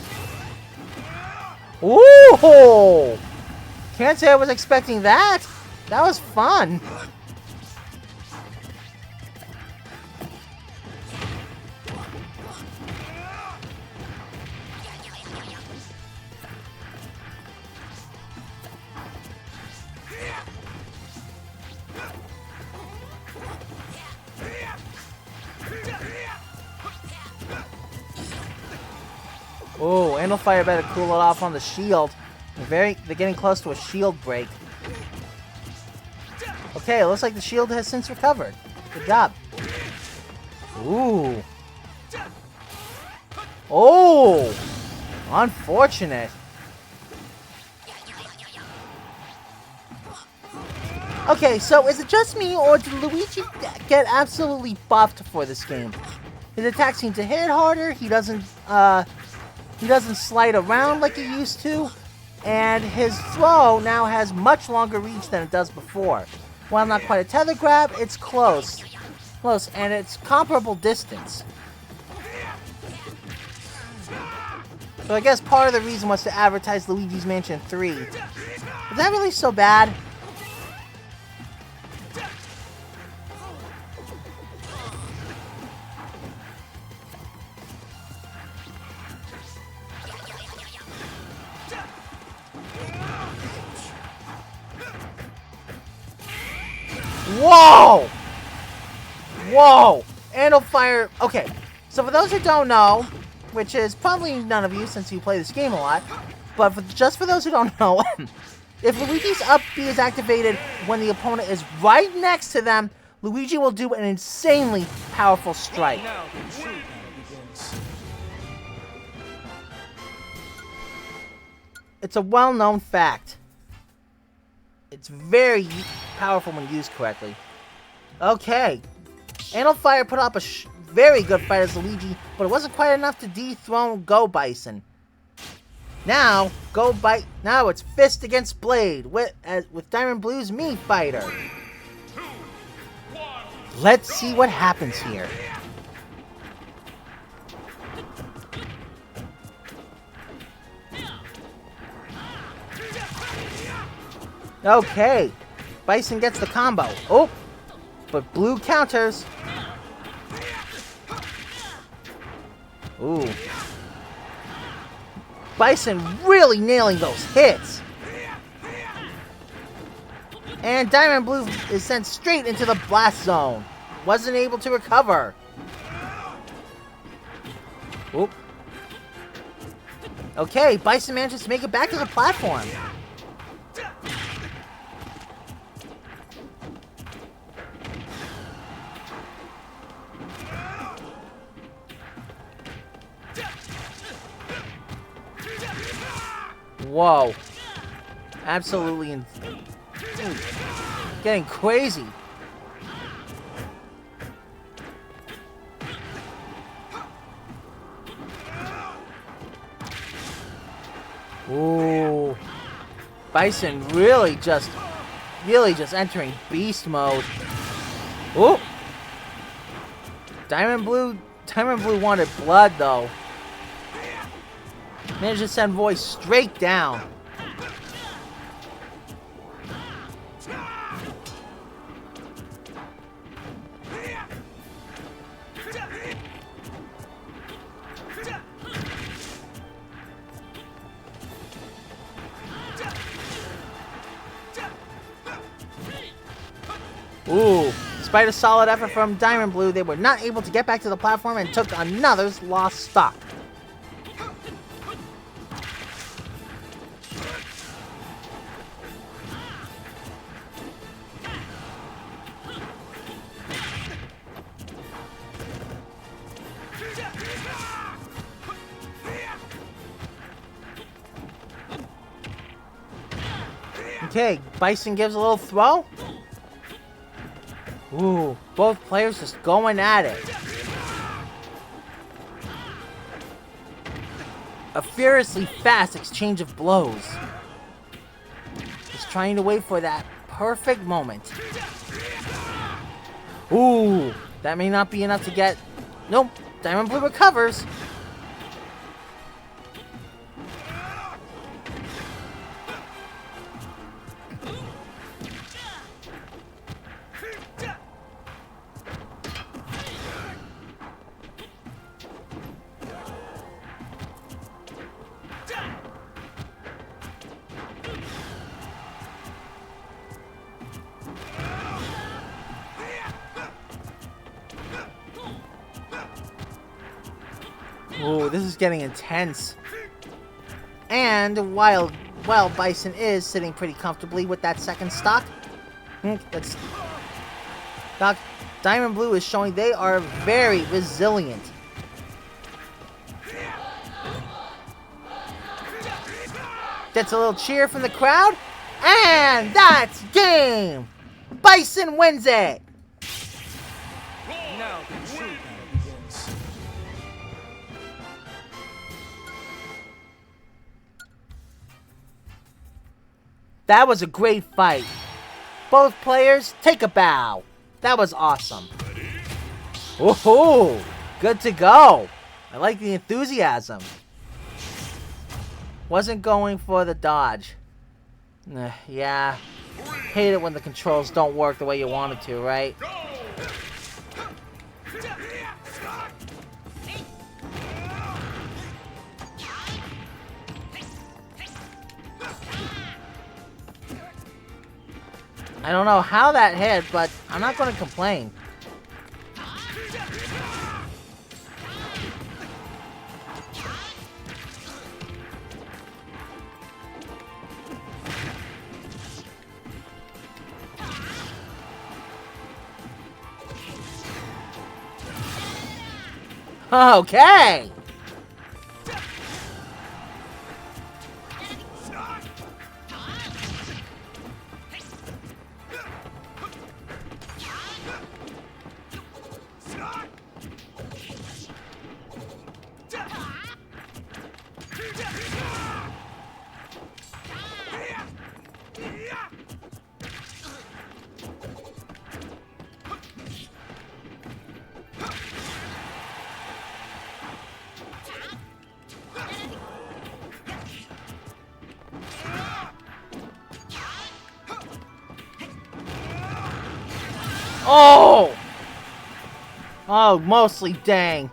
Ooh! Can't say I was expecting that. That was fun. Oh, Andalfire better cool it off on the shield. They're getting close to a shield break. Okay, it looks like the shield has since recovered. Good job. Ooh. Oh! Unfortunate. Okay, so is it just me, or did Luigi get absolutely buffed for this game? His attacks seem to hit harder, he doesn't slide around like he used to, and his throw now has much longer reach than it does before. While not quite a tether grab, it's close. Close, and it's comparable distance. So I guess part of the reason was to advertise Luigi's Mansion 3. Is that really so bad? Whoa! Whoa! Anvil Fire. Okay, so for those who don't know, which is probably none of you since you play this game a lot, but just for those who don't know, if Luigi's up B is activated when the opponent is right next to them, Luigi will do an insanely powerful strike. Now the shooting begins. It's a well-known fact. It's very powerful when used correctly. Okay. Anvil Fire put up a very good fight as Luigi, but it wasn't quite enough to dethrone Go Bison. Now it's fist against blade with Diamond Blue's Mii Fighter. Let's see what happens here. Okay, Bison gets the combo. Oh, but Blue counters. Ooh. Bison really nailing those hits. And Diamond Blue is sent straight into the blast zone. Wasn't able to recover. Oop. Okay, Bison manages to make it back to the platform. Whoa. Absolutely getting crazy. Ooh. Bison really just entering beast mode. Ooh. Diamond Blue wanted blood though. Managed to send Voice straight down. Ooh, despite a solid effort from Diamond Blue, they were not able to get back to the platform and took another lost stock. Okay, Bison gives a little throw. Ooh, both players just going at it. A furiously fast exchange of blows. Just trying to wait for that perfect moment. Ooh, that may not be enough to get... Nope, Diamond Blue recovers. Ooh, this is getting intense. And while Bison is sitting pretty comfortably with that second stock, Diamond Blue is showing they are very resilient. Gets a little cheer from the crowd, and that's game! Bison wins it! Now the shooting begins. That was a great fight. Both players, take a bow. That was awesome. Woohoo! Good to go. I like the enthusiasm. Wasn't going for the dodge. Yeah. Hate it when the controls don't work the way you want it to, right? I don't know how that hit, but I'm not going to complain. Okay! Oh! Oh, mostly dang.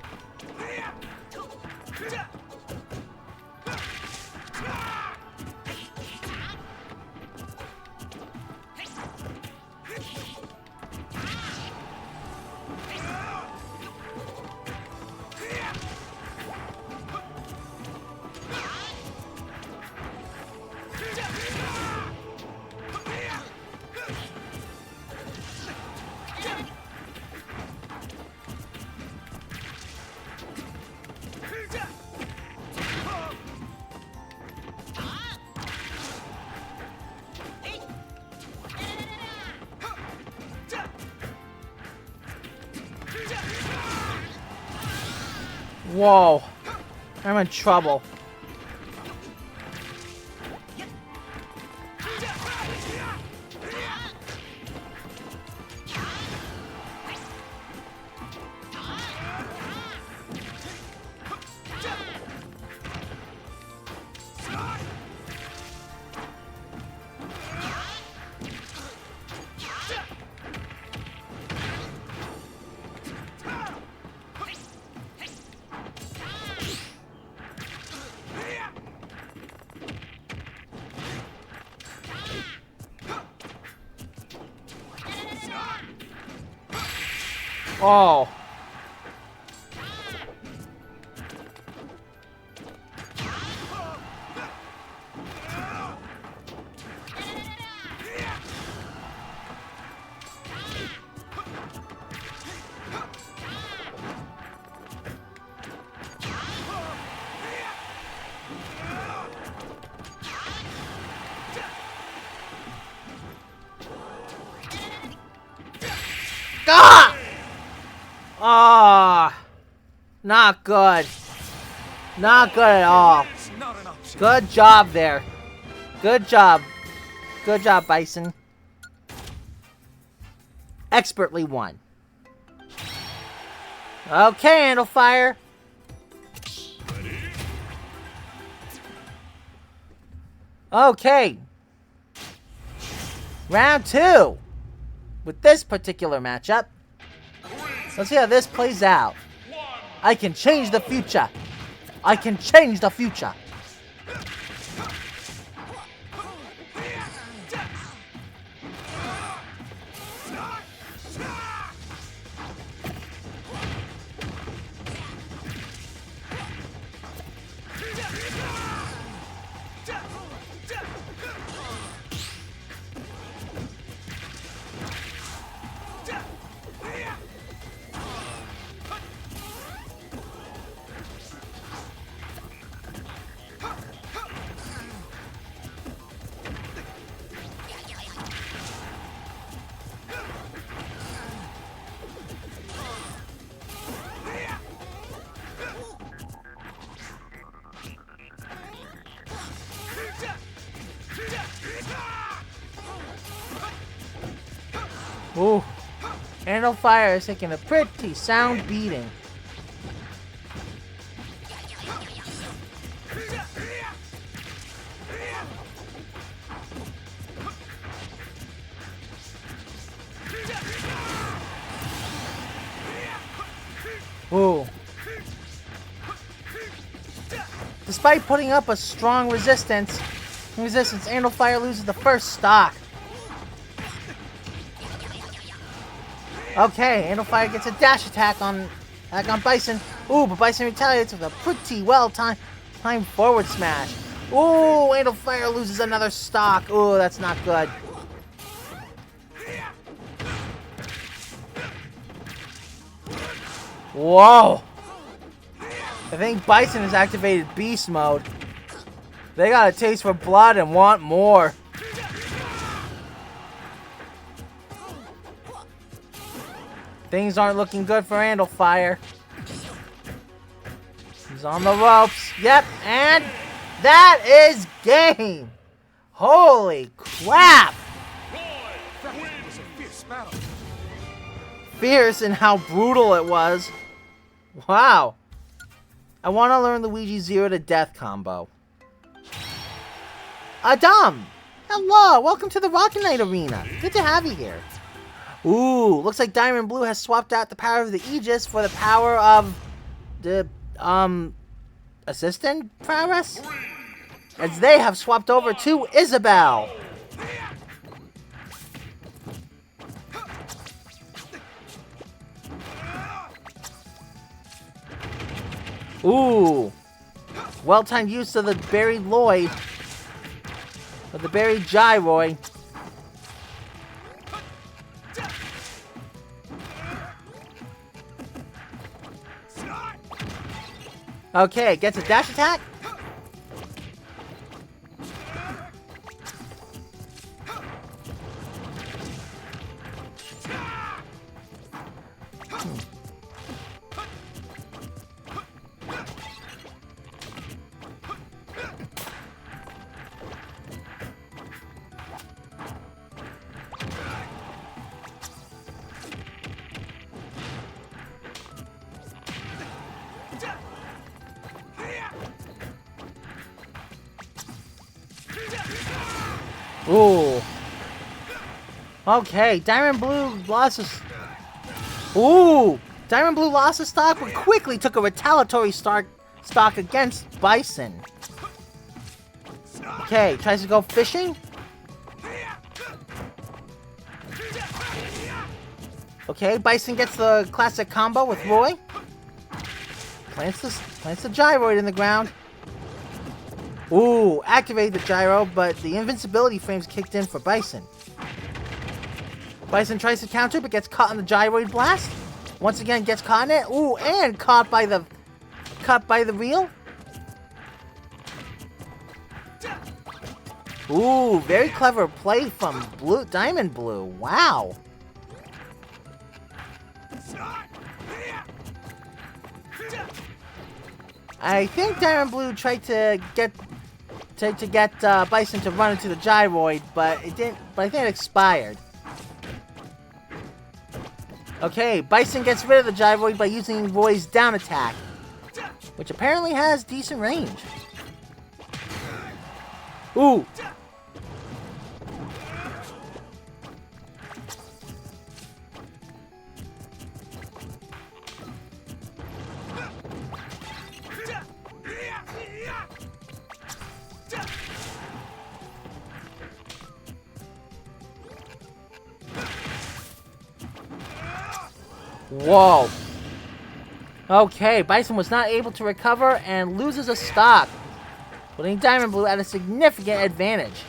Whoa. I'm in trouble. Oh. Ah! Ah, not good. Not good at all. Good job there. Good job. Good job, Bison. Expertly won. Okay, Handle Fire. Okay. Round 2. With this particular matchup. Let's see how this plays out. I can change the future. I can change the future. Ooh. Handle Fire is taking a pretty sound beating. Ooh. Despite putting up a strong resistance, Handle Fire loses the first stock. Okay, Handle Fire gets a dash attack on Bison. Ooh, but Bison retaliates with a pretty well-timed forward smash. Ooh, Handle Fire loses another stock. Ooh, that's not good. Whoa! I think Bison has activated Beast Mode. They got a taste for blood and want more. Things aren't looking good for Handle Fire. He's on the ropes. Yep, and that is game. Holy crap! Fierce in how brutal it was. Wow. I want to learn Luigi Zero to Death combo. Adam! Hello! Welcome to the Rocket Knight Arena. Good to have you here. Ooh, looks like Diamond Blue has swapped out the power of the Aegis for the power of the, assistant prowess? As they have swapped over to Isabelle. Ooh. Well-timed use of the buried Lloyd. Of the buried Gyroid. Okay, gets a dash attack. Ooh. Okay, Diamond Blue lost his... Ooh! Diamond Blue lost his stock, but quickly took a retaliatory stock against Bison. Okay, tries to go fishing. Okay, Bison gets the classic combo with Roy. Plants the Gyroid in the ground. Ooh, activate the gyro, but the invincibility frames kicked in for Bison. Bison tries to counter, but gets caught in the Gyroid blast. Once again, gets caught in it. Ooh, and caught by the reel. Ooh, very clever play from Diamond Blue. Wow. I think Diamond Blue tried to get Bison to run into the Gyroid, but it didn't. But I think it expired. Okay, Bison gets rid of the Gyroid by using Roy's down attack, which apparently has decent range. Ooh. Whoa. Okay, Bison was not able to recover and loses a stock, putting Diamond Blue at a significant advantage.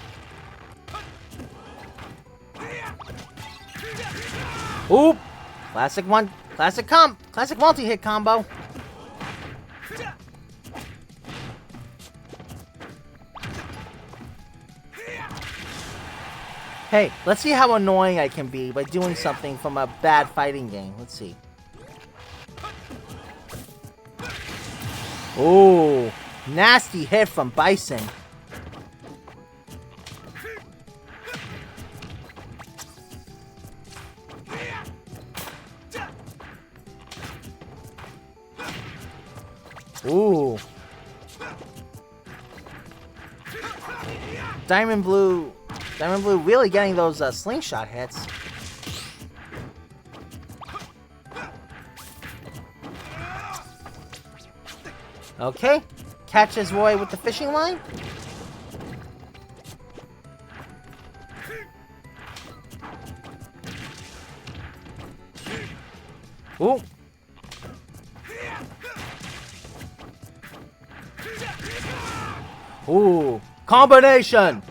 Oop! Classic multi-hit combo. Hey, let's see how annoying I can be by doing something from a bad fighting game. Let's see. Ooh, nasty hit from Bison. Ooh. Diamond Blue really getting those slingshot hits. Okay. Catches Roy with the fishing line. Ooh. Ooh. Combination.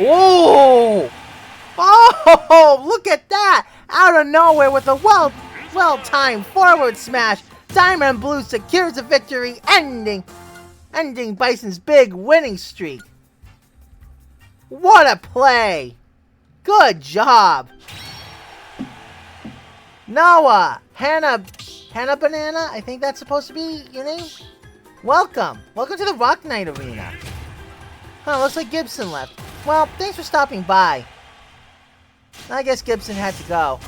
Ooh. Oh, look at that. Out of nowhere with a well-timed forward smash. Diamond Blue secures a victory, ending Bison's big winning streak. What a play! Good job! Noah! Hannah Banana? I think that's supposed to be your name? Welcome! Welcome to the Rock Knight Arena. Huh, looks like Gibson left. Well, thanks for stopping by. I guess Gibson had to go.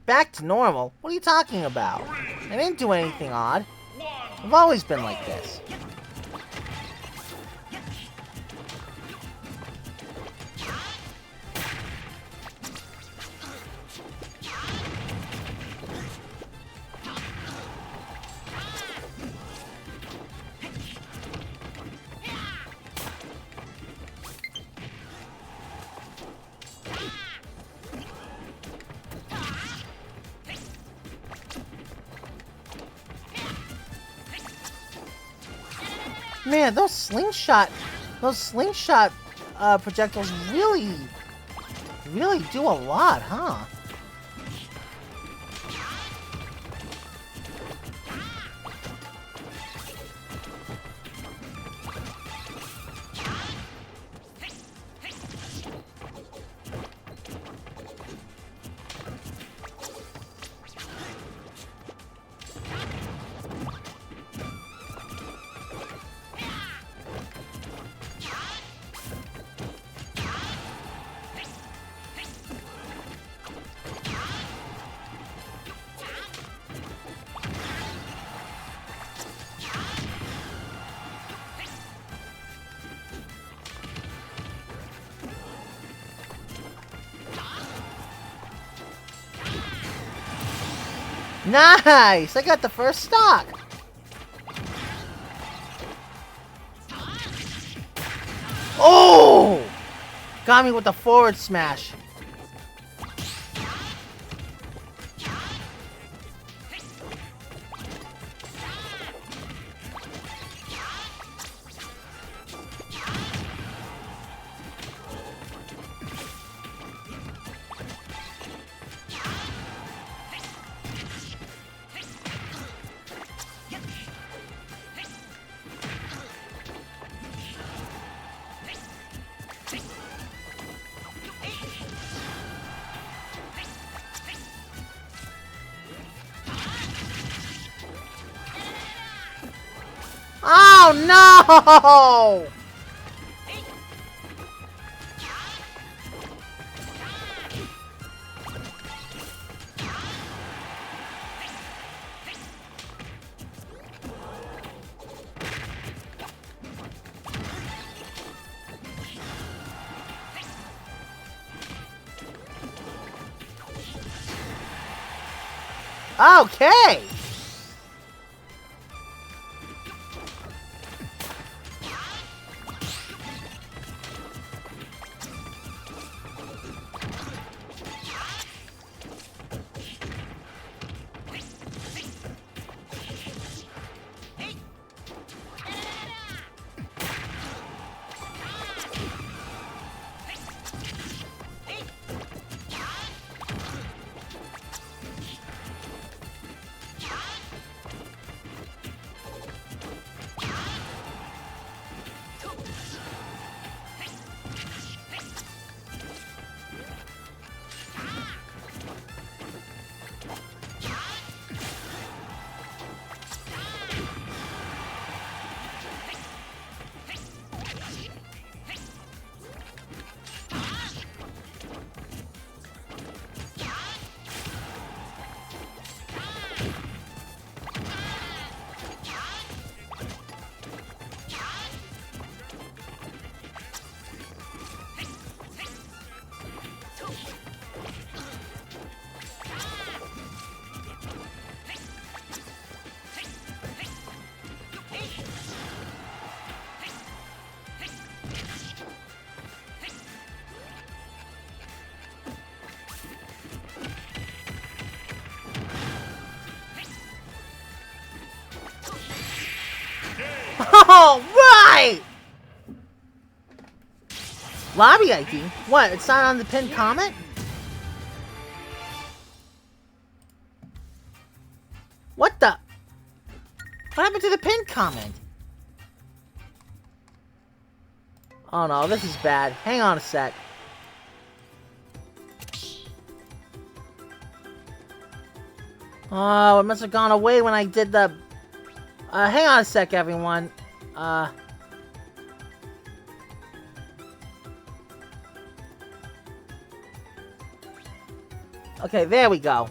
Back to normal? What are you talking about? I didn't do anything odd. I've always been like this. Man, those slingshot projectiles really do a lot, huh? Nice! I got the first stock! Oh! Got me with the forward smash. Oh no! Okay! right! Lobby ID? What? It's not on the pinned comment? What the? What happened to the pinned comment? Oh no, this is bad. Hang on a sec. Oh, it must have gone away when I did the... hang on a sec, everyone. Okay, there we go.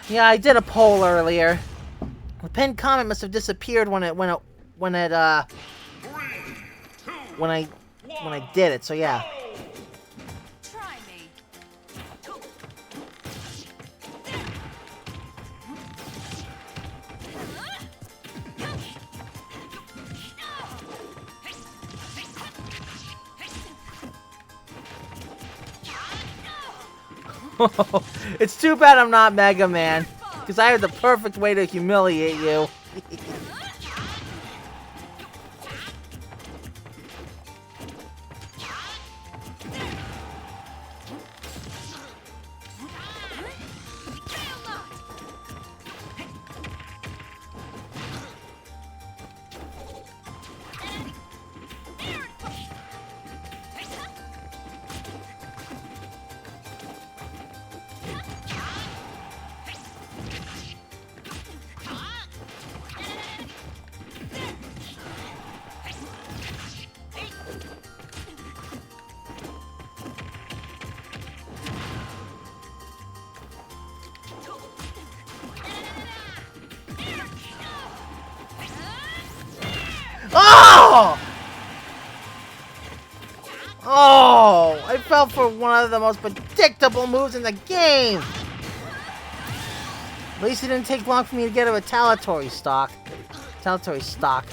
Yeah, I did a poll earlier. The pinned comment must have disappeared when I did it. So yeah. Try me. It's too bad I'm not Mega Man, because I have the perfect way to humiliate you. Oh! Oh! I fell for one of the most predictable moves in the game! At least it didn't take long for me to get a retaliatory stock. Retaliatory stock.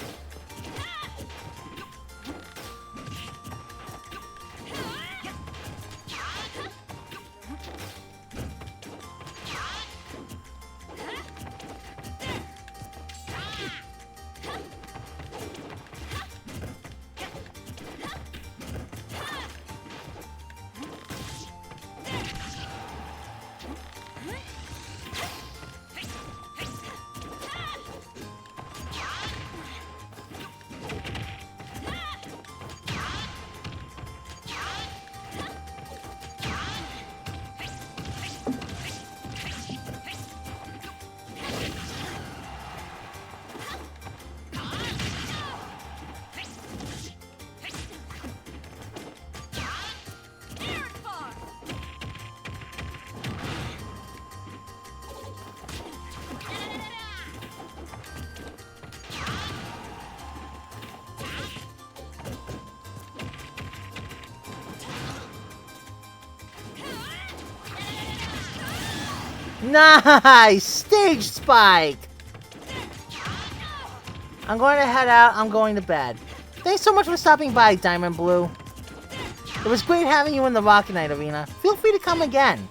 Nice! Stage spike! I'm going to head out. I'm going to bed. Thanks so much for stopping by, Diamond Blue. It was great having you in the Rocket Knight Arena. Feel free to come again.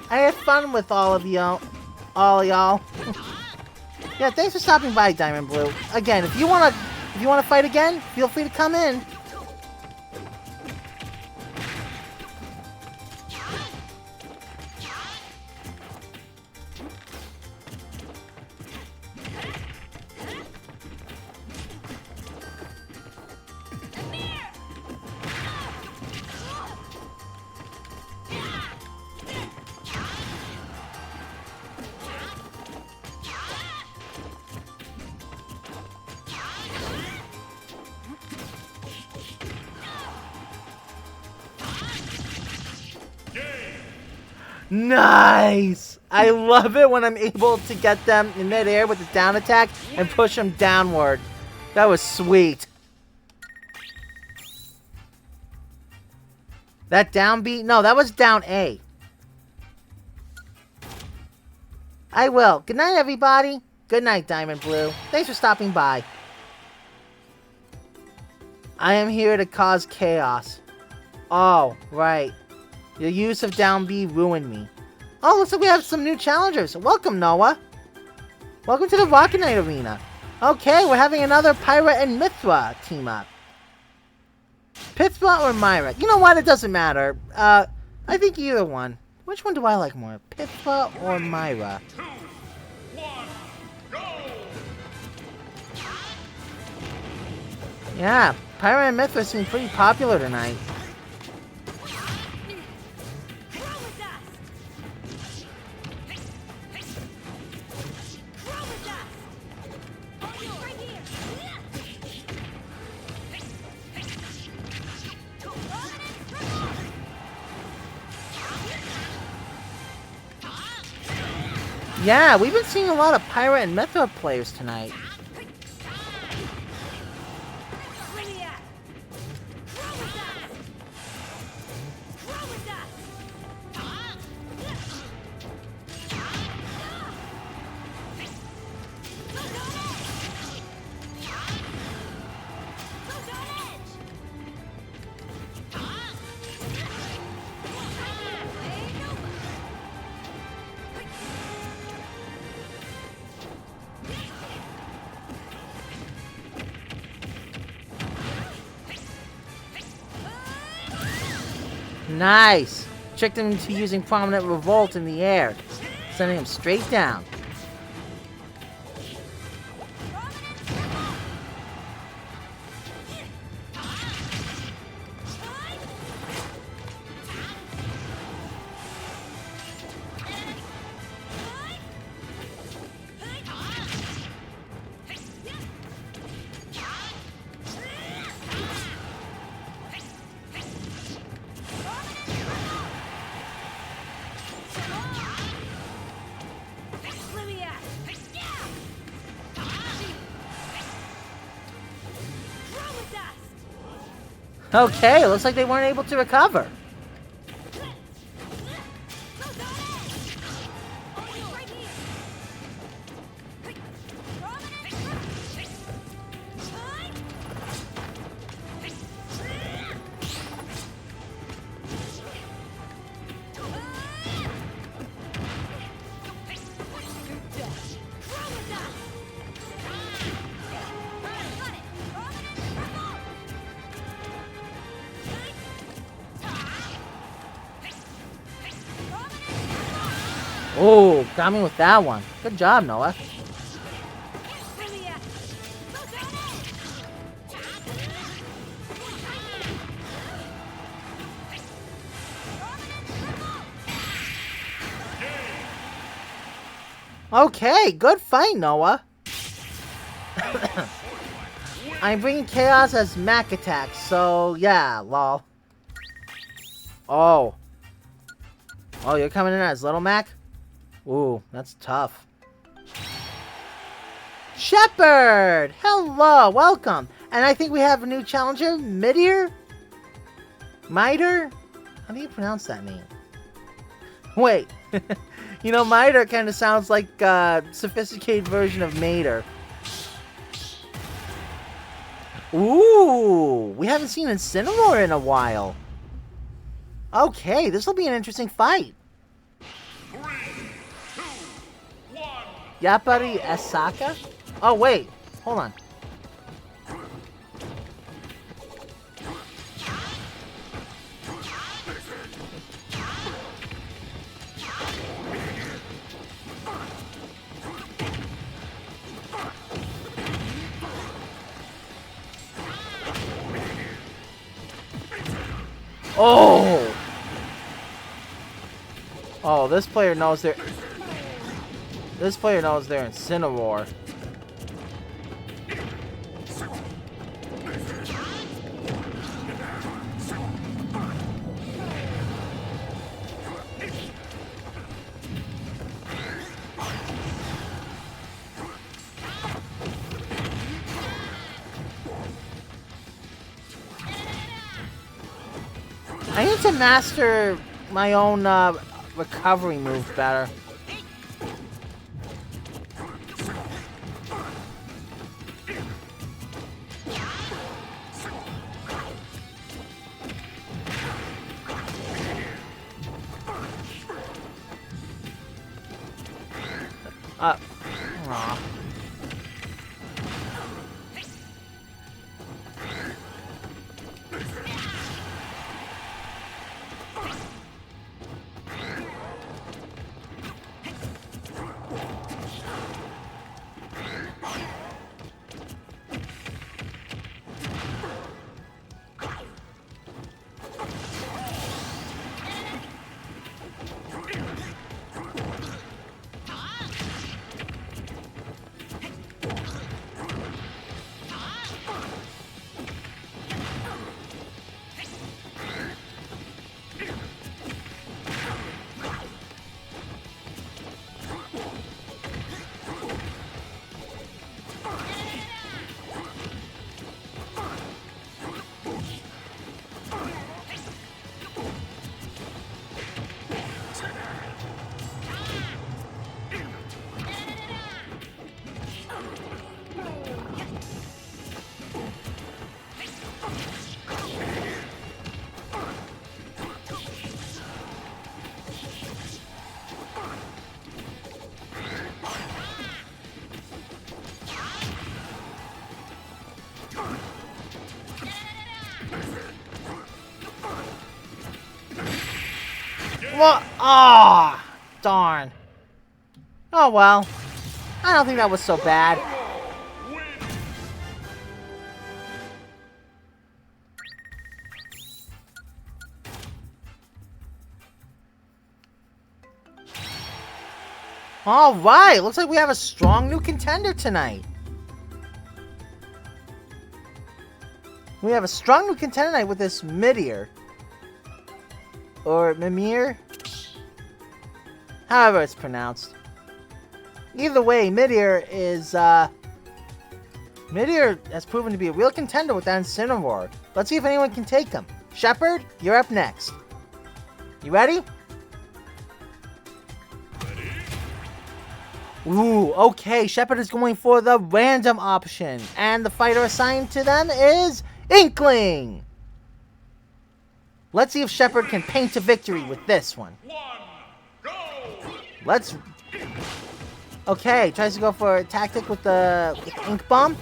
I had fun with all of y'all. Yeah, thanks for stopping by, Diamond Blue. Again, if you wanna fight again, feel free to come in. Nice! I love it when I'm able to get them in midair with the down attack and push them downward. That was sweet. That down B? No, that was down A. I will. Good night, everybody. Good night, Diamond Blue. Thanks for stopping by. I am here to cause chaos. Oh, right. Your use of down B ruined me. Oh, looks like we have some new challengers. Welcome, Noah. Welcome to the Rocket Knight Arena. Okay, we're having another Pyra and Mithra team up. Pithra or Myra? You know what? It doesn't matter. I think either one. Which one do I like more? Pithra or Myra? 2, 1, go! Yeah, Pyra and Mithra seem pretty popular tonight. Yeah, we've been seeing a lot of Pyra and Mithra players tonight. Nice! Tricked him into using Prominent Revolt in the air, sending him straight down. Okay, looks like they weren't able to recover. Oh, got me with that one. Good job, Noah. Okay, good fight, Noah. I'm bringing Chaos as Mac Attack, so yeah, lol. Oh. Oh, you're coming in as Little Mac? Ooh, that's tough. Shepard! Hello, welcome. And I think we have a new challenger, Midir? Miter? How do you pronounce that name? Wait. You know, Miter kind of sounds like a sophisticated version of Mater. Ooh, we haven't seen Incineroar in a while. Okay, this will be an interesting fight. 3, 2, 1. Yapari Asaka? Oh, wait. Hold on. Oh! Oh, this player knows they're... This player knows they're Incineroar. I need to master my own recovery moves better. Aw. What? Ah, darn. Oh well. I don't think that was so bad. Alright, looks like we have a strong new contender tonight. We have a strong new contender tonight with this Midir. Or Mimir? However it's pronounced. Either way, Midir is, Midir has proven to be a real contender with that Incineroar. Let's see if anyone can take him. Shepard, you're up next. You ready? Ooh, okay, Shepard is going for the random option. And the fighter assigned to them is Inkling. Let's see if Shepard can paint a victory with this one. Let's... Okay, tries to go for a tactic with the Ink Bomb.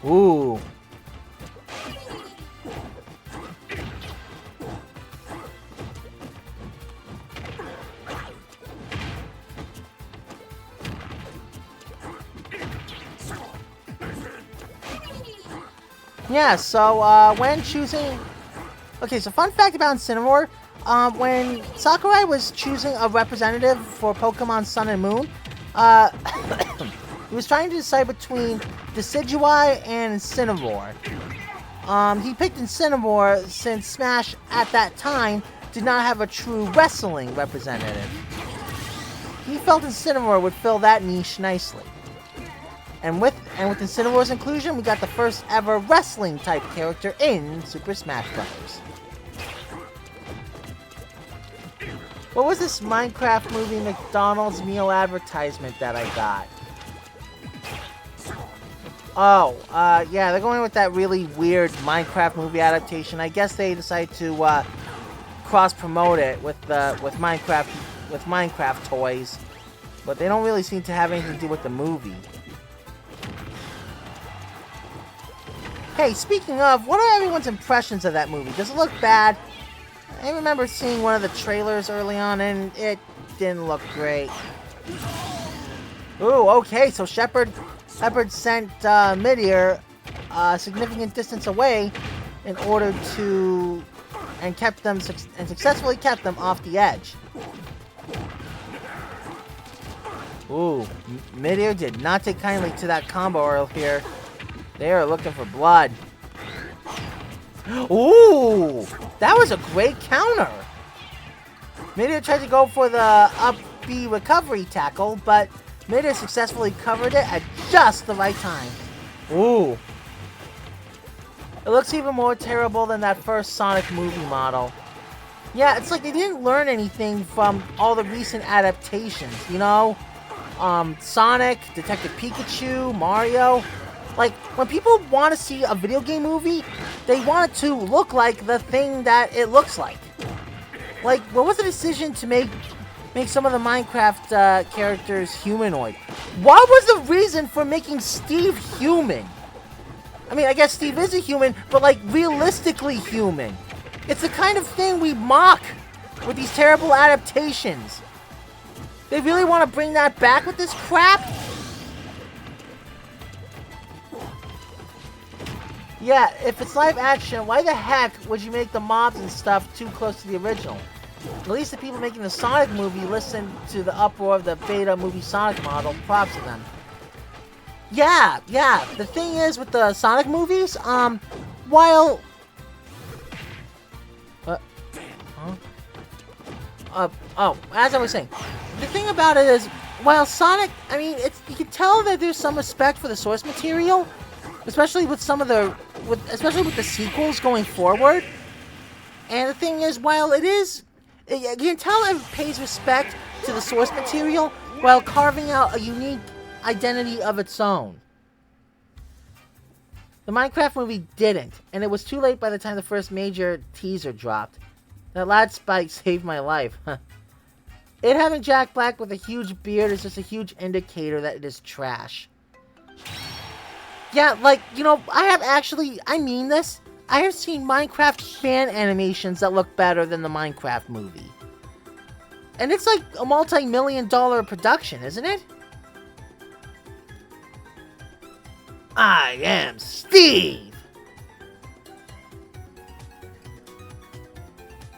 Ooh. Yeah, so, when choosing... Okay, so fun fact about Incineroar. When Sakurai was choosing a representative for Pokemon Sun and Moon, he was trying to decide between Decidueye and Incineroar. He picked Incineroar since Smash, at that time, did not have a true wrestling representative. He felt Incineroar would fill that niche nicely. And with Incineroar's inclusion, we got the first ever wrestling-type character in Super Smash Bros. What was this Minecraft movie McDonald's meal advertisement that I got? Oh, yeah, they're going with that really weird Minecraft movie adaptation. I guess they decided to cross-promote it with Minecraft toys, but they don't really seem to have anything to do with the movie. Hey, speaking of, what are everyone's impressions of that movie? Does it look bad? I remember seeing one of the trailers early on, and it didn't look great. Ooh, okay, so Shepard sent Midir a significant distance away in order to... and successfully kept them off the edge. Ooh, Midir did not take kindly to that combo oil here. They are looking for blood. Ooh! That was a great counter! Midir tried to go for the up B recovery tackle, but Midir successfully covered it at just the right time. Ooh. It looks even more terrible than that first Sonic movie model. Yeah, it's like they didn't learn anything from all the recent adaptations, you know? Sonic, Detective Pikachu, Mario. Like, when people want to see a video game movie, they want it to look like the thing that it looks like. Like, what was the decision to make some of the Minecraft characters humanoid? What was the reason for making Steve human? I mean, I guess Steve is a human, but like realistically human. It's the kind of thing we mock with these terrible adaptations. They really want to bring that back with this crap? Yeah, if it's live action, why the heck would you make the mobs and stuff too close to the original? At least the people making the Sonic movie listen to the uproar of the beta movie Sonic model. Props to them. Yeah. The thing is with the Sonic movies, while... as I was saying, the thing about it is, while Sonic, I mean, you can tell that there's some respect for the source material, especially with some of especially with the sequels going forward. And the thing is, while it is, you can tell it pays respect to the source material while carving out a unique identity of its own. The Minecraft movie didn't, and it was too late by the time the first major teaser dropped. That lad Spike saved my life. It having Jack Black with a huge beard is just a huge indicator that it is trash. Yeah, like, you know, I mean this. I have seen Minecraft fan animations that look better than the Minecraft movie. And it's like a multi-million-dollar production, isn't it? I am Steve!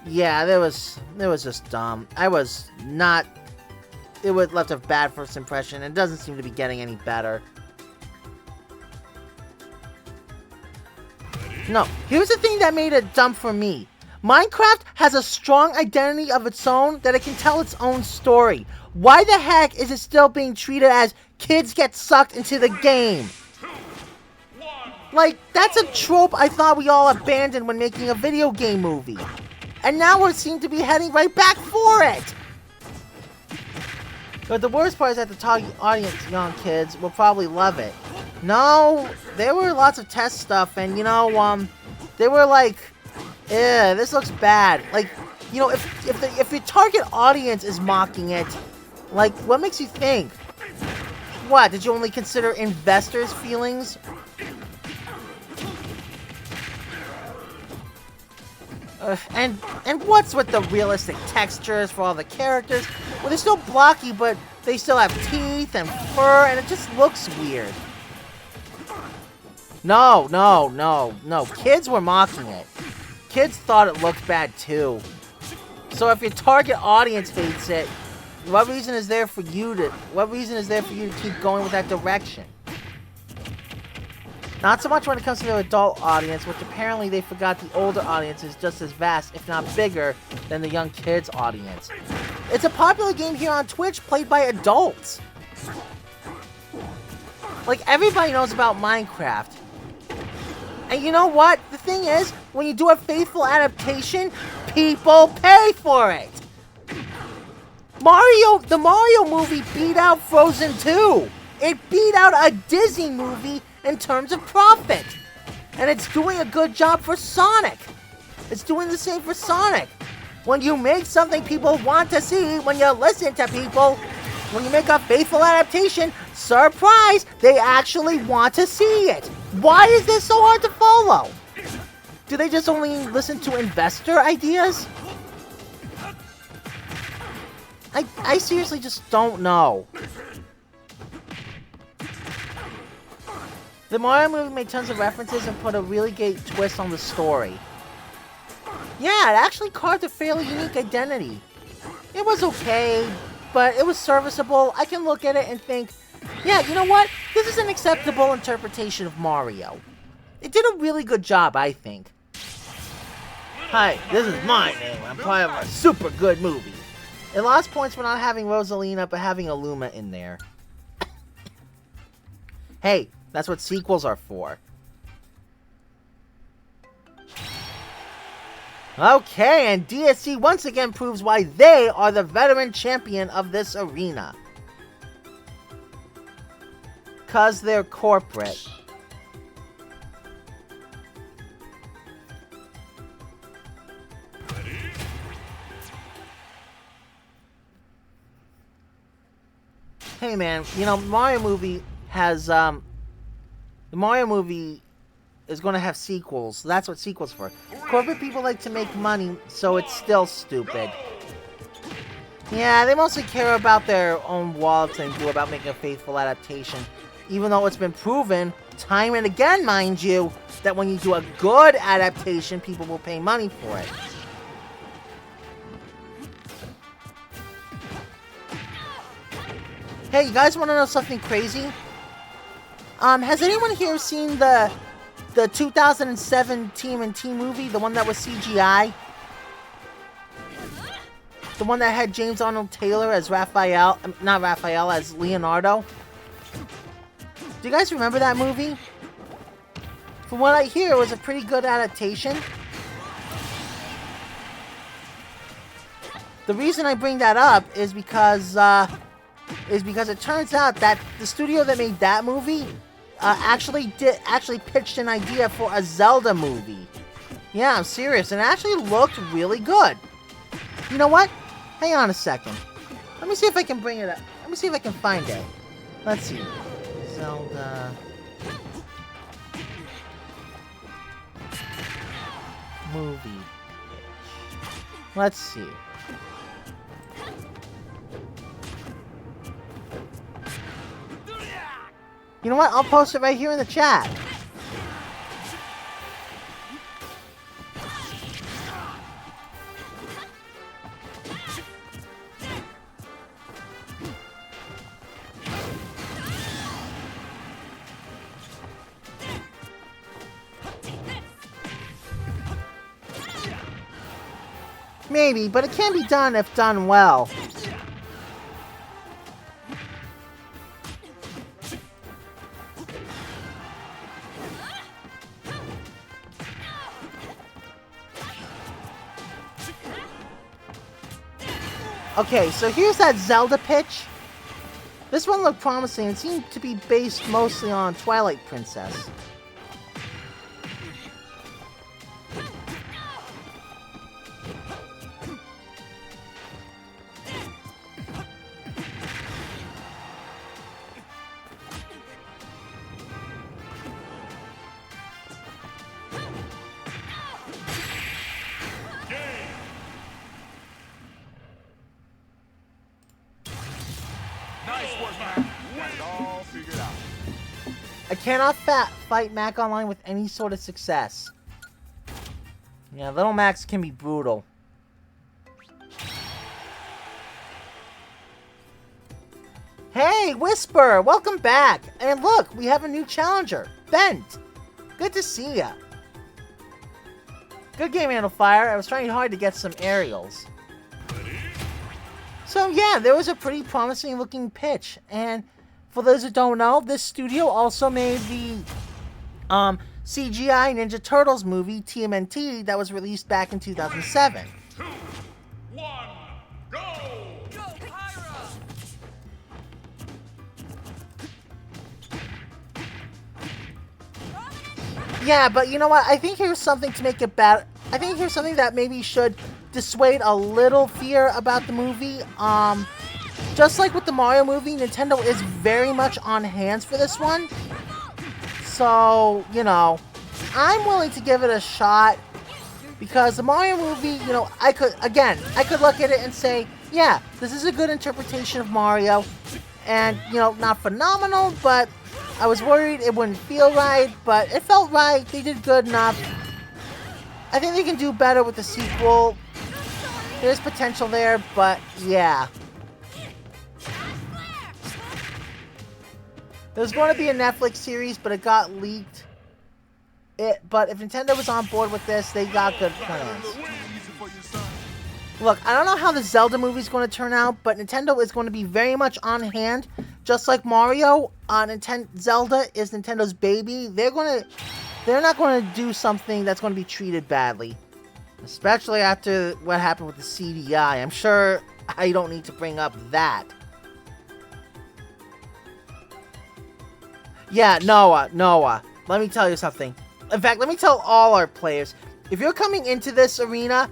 Yeah, that was just dumb. It would left a bad first impression and doesn't seem to be getting any better. No, here's the thing that made it dumb for me. Minecraft has a strong identity of its own that it can tell its own story. Why the heck is it still being treated as kids get sucked into the game? Like, that's a trope I thought we all abandoned when making a video game movie. And now we seem to be heading right back for it! But the worst part is that the target audience, young kids, will probably love it. No, there were lots of test stuff, and you know, they were like, "Yeah, this looks bad." Like, you know, if your target audience is mocking it, like, what makes you think? What, did you only consider investors' feelings? And what's with the realistic textures for all the characters? Well, they're still blocky, but they still have teeth and fur, and it just looks weird. No. Kids were mocking it. Kids thought it looked bad too. So if your target audience hates it, what reason is there for you to keep going with that direction? Not so much when it comes to the adult audience, which apparently they forgot the older audience is just as vast, if not bigger, than the young kids audience. It's a popular game here on Twitch played by adults. Like, everybody knows about Minecraft. And you know what? The thing is, when you do a faithful adaptation, people pay for it. The Mario movie beat out Frozen 2. It beat out a Disney movie in terms of profit. And it's doing a good job for Sonic. It's doing the same for Sonic. When you make something people want to see, when you listen to people, when you make a faithful adaptation, surprise, they actually want to see it. Why is this so hard to follow? Do they just only listen to investor ideas? I seriously just don't know. The Mario movie made tons of references and put a really great twist on the story. Yeah, it actually carved a fairly unique identity. It was okay, but it was serviceable. I can look at it and think, yeah, you know what? This is an acceptable interpretation of Mario. It did a really good job, I think. Hi, this is my name. I'm part of a super good movie. It lost points for not having Rosalina, but having Illuma in there. Hey, that's what sequels are for. Okay, and DSC once again proves why they are the veteran champion of this arena. 'Cause they're corporate. Hey man, you know, Mario movie has, the Mario movie is going to have sequels. That's what sequels for. Corporate people like to make money, so it's still stupid. Yeah, they mostly care about their own wallets and do about making a faithful adaptation. Even though it's been proven, time and again, mind you, that when you do a good adaptation, people will pay money for it. Hey, you guys want to know something crazy? Has anyone here seen the 2007 TMNT movie, the one that was CGI? The one that had James Arnold Taylor as Raphael, not Raphael, as Leonardo? Do you guys remember that movie? From what I hear, it was a pretty good adaptation. The reason I bring that up is because it turns out that the studio that made that movie actually pitched an idea for a Zelda movie. Yeah, I'm serious, and it actually looked really good. You know what? Hang on a second. Let me see if I can bring it up. Let me see if I can find it. Let's see. Zelda movie pitch. Let's see. You know what? I'll post it right here in the chat. Maybe, but it can be done if done well. Okay, so here's that Zelda pitch. This one looked promising. It seemed to be based mostly on Twilight Princess. I cannot fight Mac online with any sort of success. Yeah, little Macs can be brutal. Hey, Whisper! Welcome back! And look, we have a new challenger, Bent! Good to see ya. Good game, Fire. I was trying hard to get some aerials. So yeah, there was a pretty promising looking pitch, and for those who don't know, this studio also made the CGI Ninja Turtles movie, TMNT, that was released back in 2007. 2, 1, go! Go, Pyra! Yeah, but you know what? I think here's something to make it better. I think here's something that maybe should dissuade a little fear about the movie. Just like with the Mario movie, Nintendo is very much on hands for this one. So, you know, I'm willing to give it a shot. Because the Mario movie, you know, I could look at it and say, yeah, this is a good interpretation of Mario. And, you know, not phenomenal, but I was worried it wouldn't feel right. But it felt right. They did good enough. I think they can do better with the sequel. There's potential there, but yeah. There's going to be a Netflix series, but it got leaked. But if Nintendo was on board with this, they got good plans. Look, I don't know how the Zelda movie is going to turn out, but Nintendo is going to be very much on hand. Just like Mario, Zelda is Nintendo's baby. They're not going to do something that's going to be treated badly. Especially after what happened with the CDI. I'm sure I don't need to bring up that. Yeah, Noah. Let me tell you something. In fact, let me tell all our players. If you're coming into this arena,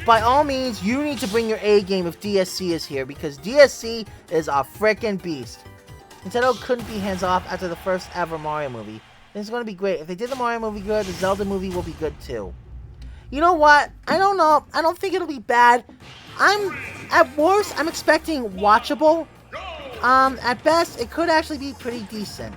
by all means, you need to bring your A game if DSC is here, because DSC is a frickin' beast. Nintendo couldn't be hands off after the first ever Mario movie. It's going to be great. If they did the Mario movie good, the Zelda movie will be good too. You know what? I don't know. I don't think it'll be bad. At worst, I'm expecting watchable. At best, it could actually be pretty decent.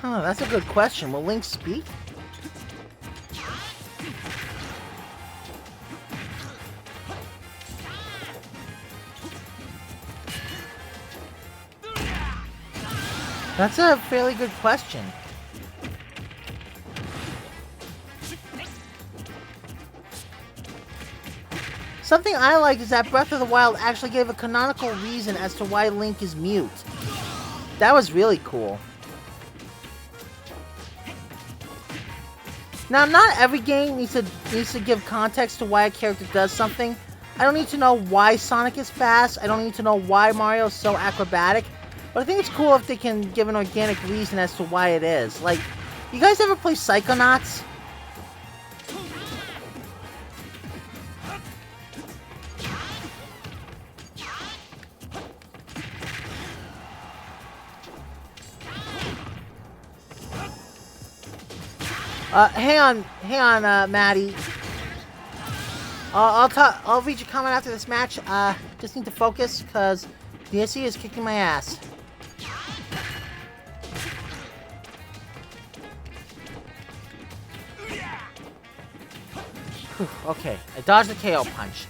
Huh, that's a good question. Will Link speak? That's a fairly good question. Something I like is that Breath of the Wild actually gave a canonical reason as to why Link is mute. That was really cool. Now, not every game needs to give context to why a character does something. I don't need to know why Sonic is fast. I don't need to know why Mario is so acrobatic. But I think it's cool if they can give an organic reason as to why it is. Like, you guys ever play Psychonauts? Hang on, Maddie. I'll read your comment after this match. Just need to focus, cause DSC is kicking my ass. Whew, okay, I dodged the KO punch.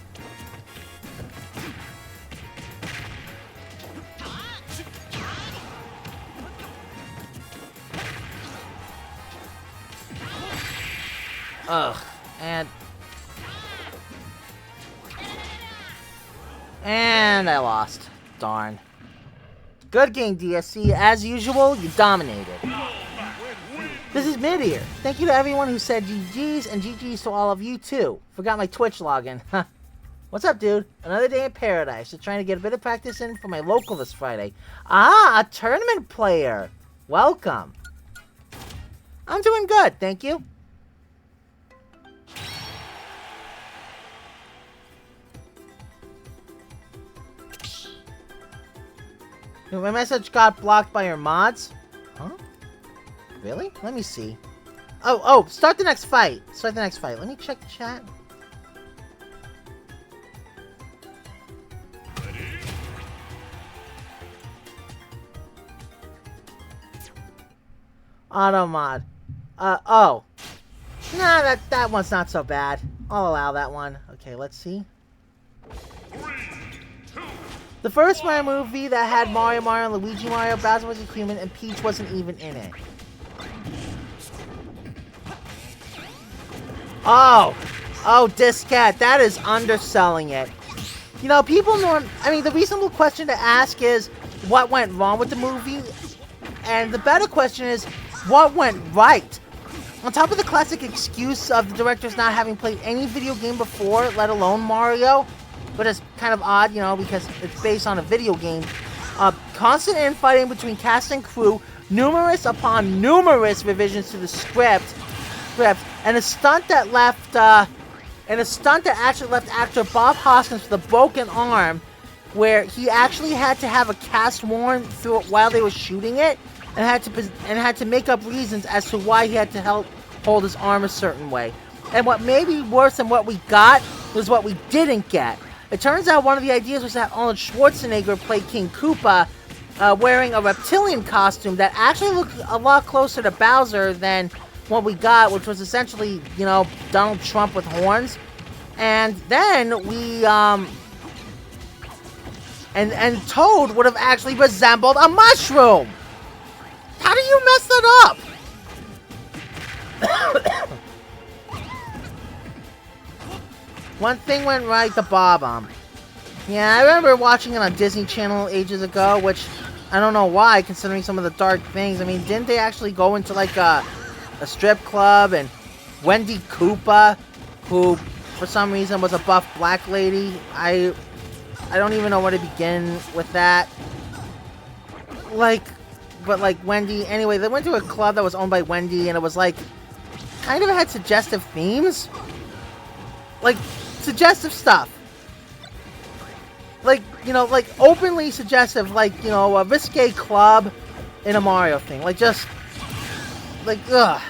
Ugh, and I lost. Darn. Good game, DSC. As usual, you dominated. This is Mid-Ear. Thank you to everyone who said GG's, and GG's to all of you, too. Forgot my Twitch login. What's up, dude? Another day in paradise. Just trying to get a bit of practice in for my local this Friday. Ah, a tournament player. Welcome. I'm doing good, thank you. My message got blocked by your mods? Huh? Really? Let me see. Oh, start the next fight. Let me check the chat. Auto mod. Oh. Nah, that one's not so bad. I'll allow that one. Okay, let's see. The first Mario movie that had Mario, and Luigi Mario, Bowser was a human, and Peach wasn't even in it. Oh, Discat, that is underselling it. You know, the reasonable question to ask is, what went wrong with the movie? And the better question is, what went right? On top of the classic excuse of the directors not having played any video game before, let alone Mario, but it's kind of odd, you know, because it's based on a video game. Constant infighting between cast and crew, numerous upon numerous revisions to the script, and a stunt that actually left actor Bob Hoskins with a broken arm, where he actually had to have a cast worn through it while they were shooting it, and had to make up reasons as to why he had to help hold his arm a certain way. And what may be worse than what we got was what we didn't get. It turns out one of the ideas was that Arnold Schwarzenegger played King Koopa, wearing a reptilian costume that actually looked a lot closer to Bowser than what we got, which was essentially, you know, Donald Trump with horns. And then we, and Toad would have actually resembled a mushroom! do you mess that up? One thing went right, the Bob-omb. Yeah, I remember watching it on Disney Channel ages ago, which I don't know why, considering some of the dark things. I mean, didn't they actually go into like a strip club, and Wendy Koopa, who for some reason was a buff black lady? I don't even know where to begin with that. But Wendy, anyway, they went to a club that was owned by Wendy, and it was like, kind of had suggestive themes. Like, suggestive stuff. Like, you know, like, openly suggestive, like, you know, a risque club in a Mario thing. Like, just, like, ugh.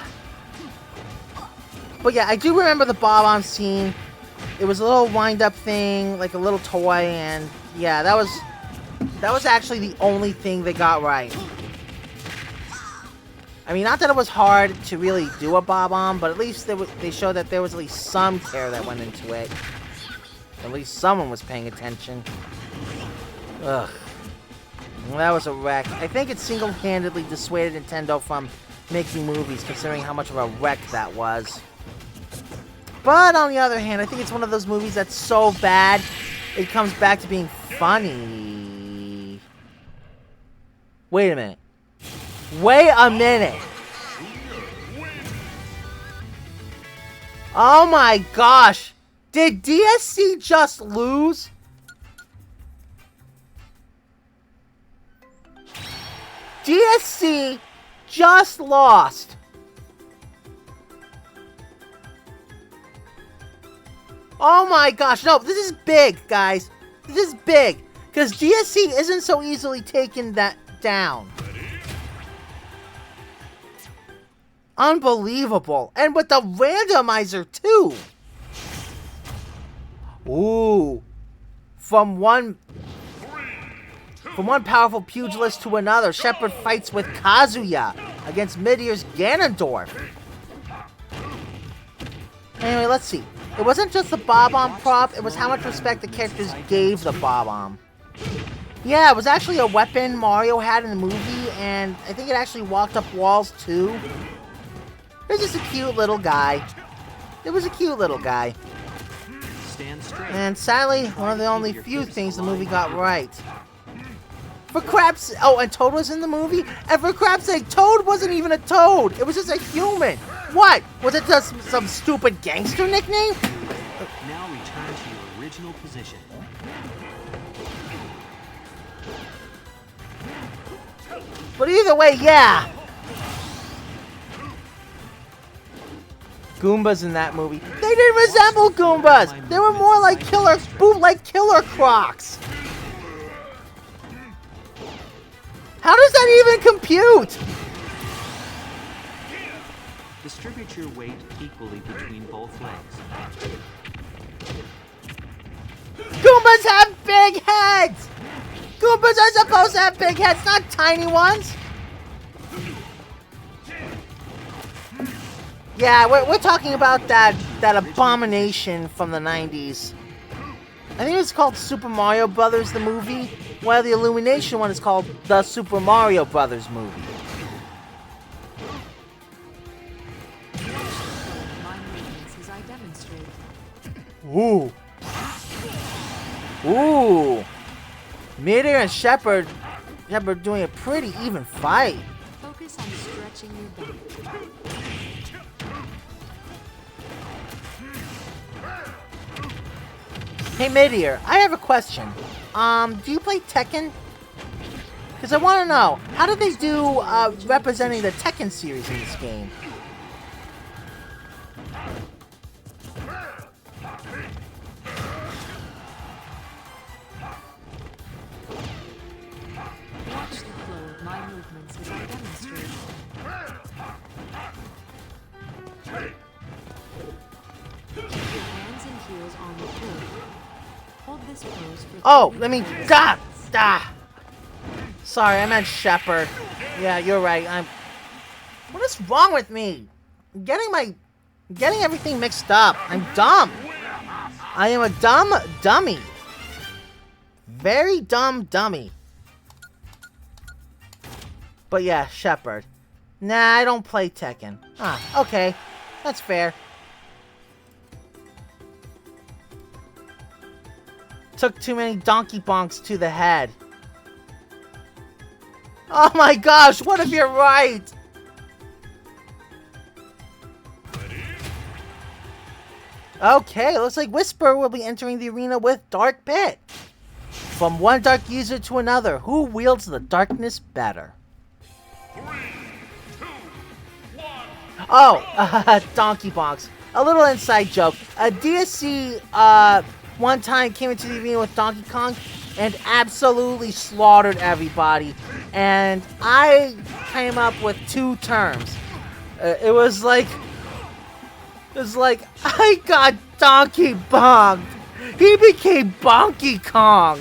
But yeah, I do remember the Bob-omb scene. It was a little wind-up thing, like a little toy, and yeah, that was actually the only thing they got right. I mean, not that it was hard to really do a Bob-omb, but at least they showed that there was at least some care that went into it. At least someone was paying attention. Ugh. Well, that was a wreck. I think it single-handedly dissuaded Nintendo from making movies, considering how much of a wreck that was. But on the other hand, I think it's one of those movies that's so bad, it comes back to being funny. Wait a minute. Wait a minute. Oh my gosh. Did DSC just lose? DSC just lost. Oh my gosh. No, this is big, guys. This is big. Because DSC isn't so easily taken down. Unbelievable. And with the randomizer, too. Ooh. From one powerful pugilist to another, Shepard fights with Kazuya against Midear's Ganondorf. Anyway, let's see. It wasn't just the Bob-omb prop, it was how much respect the characters gave the Bob-omb. Yeah, it was actually a weapon Mario had in the movie, and I think it actually walked up walls, too. It was just a cute little guy. It was a cute little guy. And sadly, one of the only few things the movie got right. For crap's... Oh, and Toad was in the movie? And for crap's sake, Toad wasn't even a Toad! It was just a human! What? Was it just some stupid gangster nickname? Now return to your original position. But either way, yeah! Goombas in that movie. They didn't resemble Goombas! They were more like killer Crocs! How does that even compute? Distribute your weight equally between both legs. Goombas have big heads! Goombas are supposed to have big heads, not tiny ones! Yeah, we're talking about that abomination from the 90s. I think it's called Super Mario Brothers, the movie, while the Illumination one is called the Super Mario Brothers movie. Ooh. Ooh. Midear and Shepard doing a pretty even fight. Focus on stretching your back. Hey Midear, I have a question. Do you play Tekken? Because I want to know, how did they do representing the Tekken series in this game? Watch the flow of my movements as I demonstrate. Keep your hands and heels on the floor. Hold this pose for Oh, let me... Sorry, I meant Shepard. Yeah, you're right. What is wrong with me? I'm getting everything mixed up. I'm dumb. I am a dumb dummy. Very dumb dummy. But yeah, Shepard. Nah, I don't play Tekken. Ah, okay. That's fair. Took too many donkey bonks to the head. Oh my gosh, what if you're right? Okay, looks like Whisper will be entering the arena with Dark Pit. From one dark user to another, who wields the darkness better? 3, 2, 1. Oh, Donkey Bonks. A little inside joke. DSC, one time came into the arena with Donkey Kong and absolutely slaughtered everybody. And I came up with two terms. It was like, I got Donkey Bonked. He became Bonky Kong.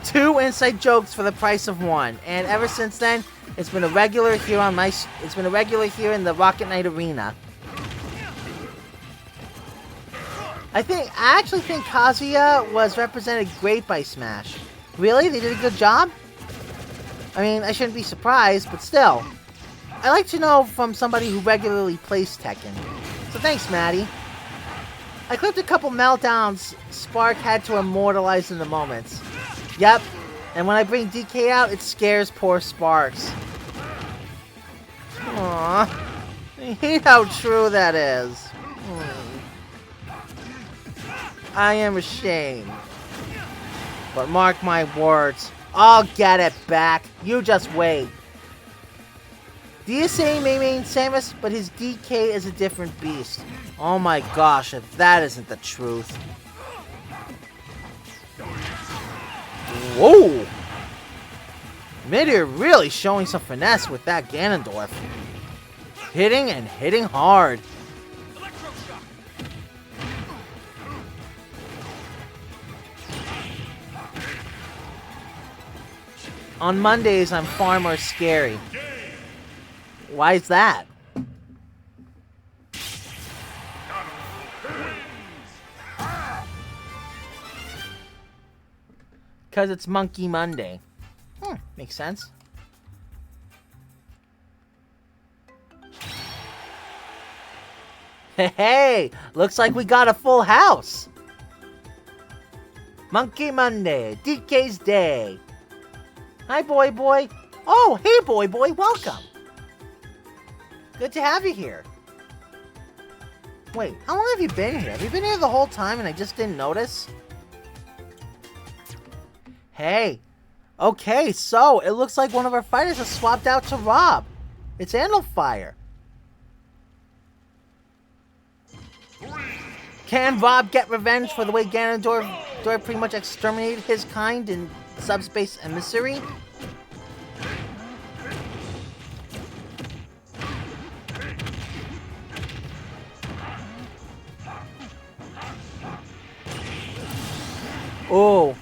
Two inside jokes for the price of one. And ever since then, it's been a regular here on it's been a regular here in the Rocket Knight Arena. I actually think Kazuya was represented great by Smash. Really? They did a good job? I mean, I shouldn't be surprised, but still. I like to know from somebody who regularly plays Tekken. So thanks, Maddie. I clipped a couple meltdowns Spark had to immortalize in the moments. Yep, and when I bring DK out, it scares poor Sparks. Aww. I hate how true that is. I am ashamed. But mark my words, I'll get it back. You just wait. DSA may main Samus, but his DK is a different beast. Oh my gosh, if that isn't the truth. Whoa! Meteor really showing some finesse with that Ganondorf. Hitting and hitting hard. On Mondays, I'm far more scary. Why is that? Because it's Monkey Monday. Makes sense. Hey, looks like we got a full house. Monkey Monday, DK's Day. Hi, Boy Boy. Oh, hey, Boy Boy, welcome. Good to have you here. Wait, how long have you been here? Have you been here the whole time and I just didn't notice? Hey. Okay, so it looks like one of our fighters has swapped out to Rob. It's Andalfire. Can Rob get revenge for the way Ganondorf pretty much exterminated his kind in Subspace Emissary? Oh,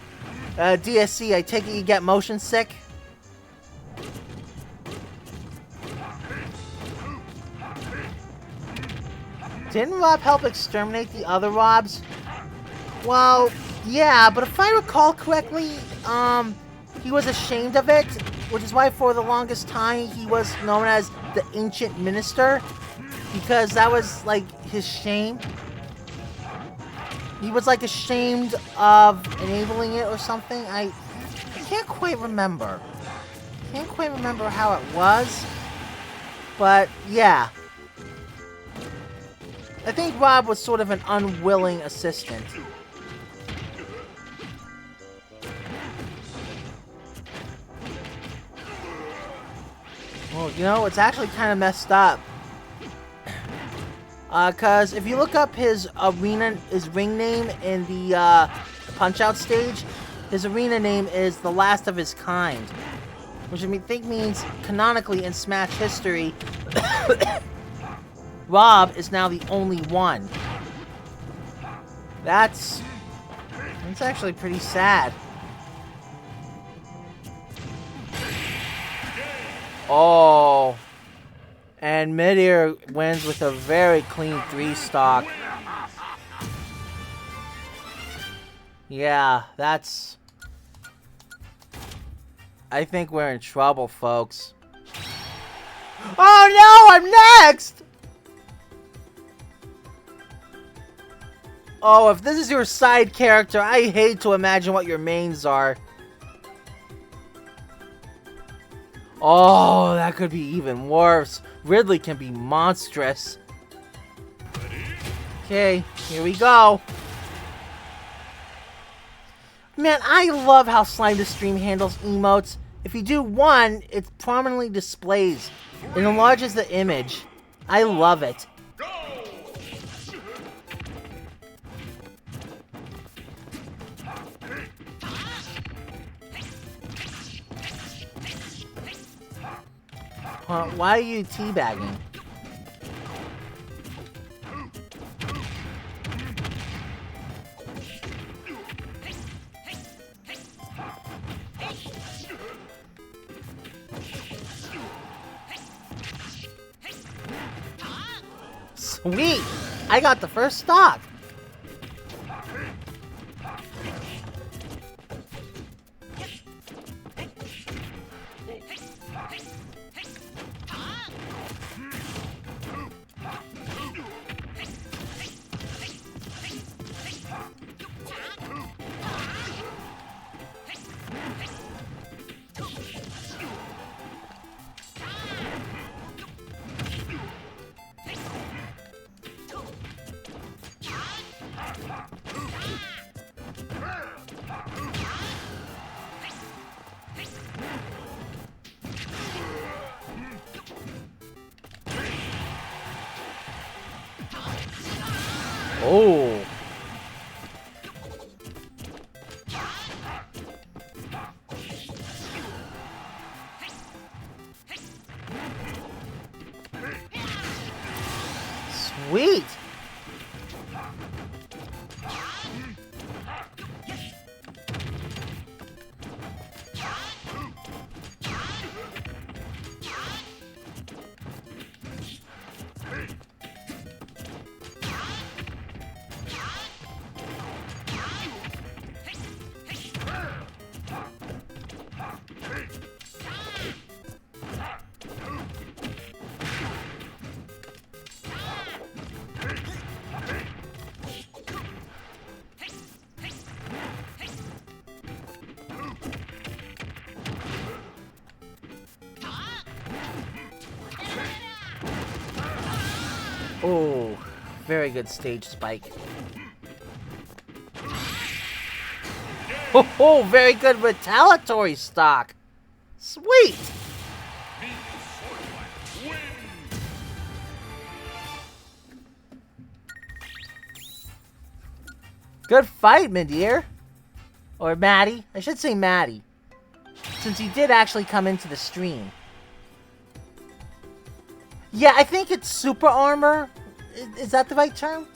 DSC, I take it you get motion sick? Didn't Rob help exterminate the other Robs? Well, yeah, but if I recall correctly, he was ashamed of it, which is why for the longest time he was known as the Ancient Minister, because that was, like, his shame. He was, like, ashamed of enabling it or something. I can't quite remember. Can't quite remember how it was. But, yeah. I think Rob was sort of an unwilling assistant. Well, you know, it's actually kind of messed up. Cause if you look up his ring name in the Punch-Out stage, his arena name is The Last of His Kind, which I think means canonically in Smash history, Rob is now the only one. That's actually pretty sad. Oh. And Midair wins with a very clean 3-stock. Yeah, that's... I think we're in trouble, folks. Oh no, I'm next! Oh, if this is your side character, I hate to imagine what your mains are. Oh, that could be even worse. Ridley can be monstrous. Okay, here we go. Man, I love how Slime the Stream handles emotes. If you do one, it prominently displays. It enlarges the image. I love it. Why are you teabagging? Sweet! I got the first stock! Oh! Sweet! Oh, very good stage spike. Oh, very good retaliatory stock. Sweet! Good fight, Midir. Or Maddie. I should say Maddie. Since you did actually come into the stream. Yeah, I think it's super armor. Is that the right term?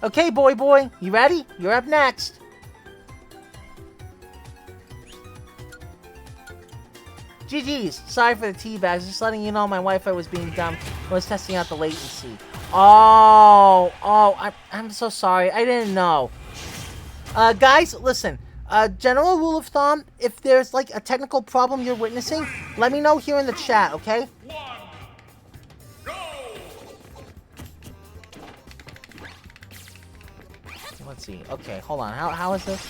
Okay, boy. You ready? You're up next. GG's. Sorry for the teabags. Just letting you know my Wi-Fi was being dumb. I was testing out the latency. Oh, I'm so sorry. I didn't know. Guys, listen. General rule of thumb, if there's like a technical problem you're witnessing, let me know here in the chat, okay? Let's see. Okay, hold on. How is this?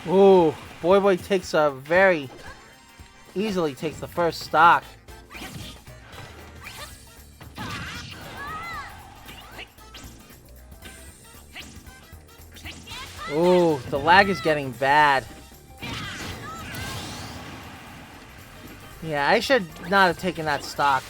Ooh, Boy takes a very easily takes the first stock. Ooh, the lag is getting bad. Yeah, I should not have taken that stock.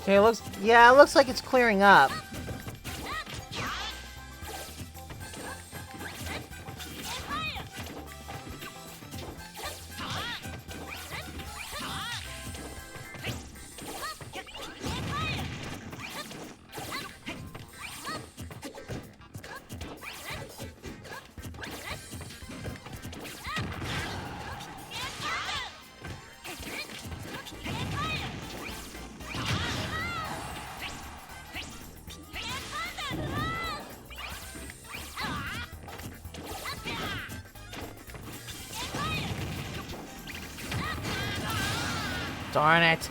Okay, it looks like it's clearing up. Darn it.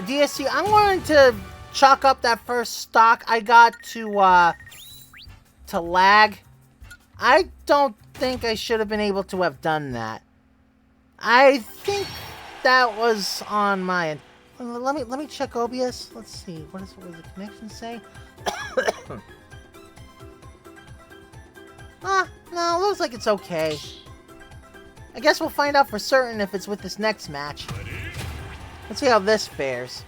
DSC, I'm going to chalk up that first stock I got to lag. I don't think I should have been able to have done that. I think that was on my end. Let me check OBS. Let's see. What does the connection say? No, looks like it's okay. I guess we'll find out for certain if it's with this next match. Let's see how this fares.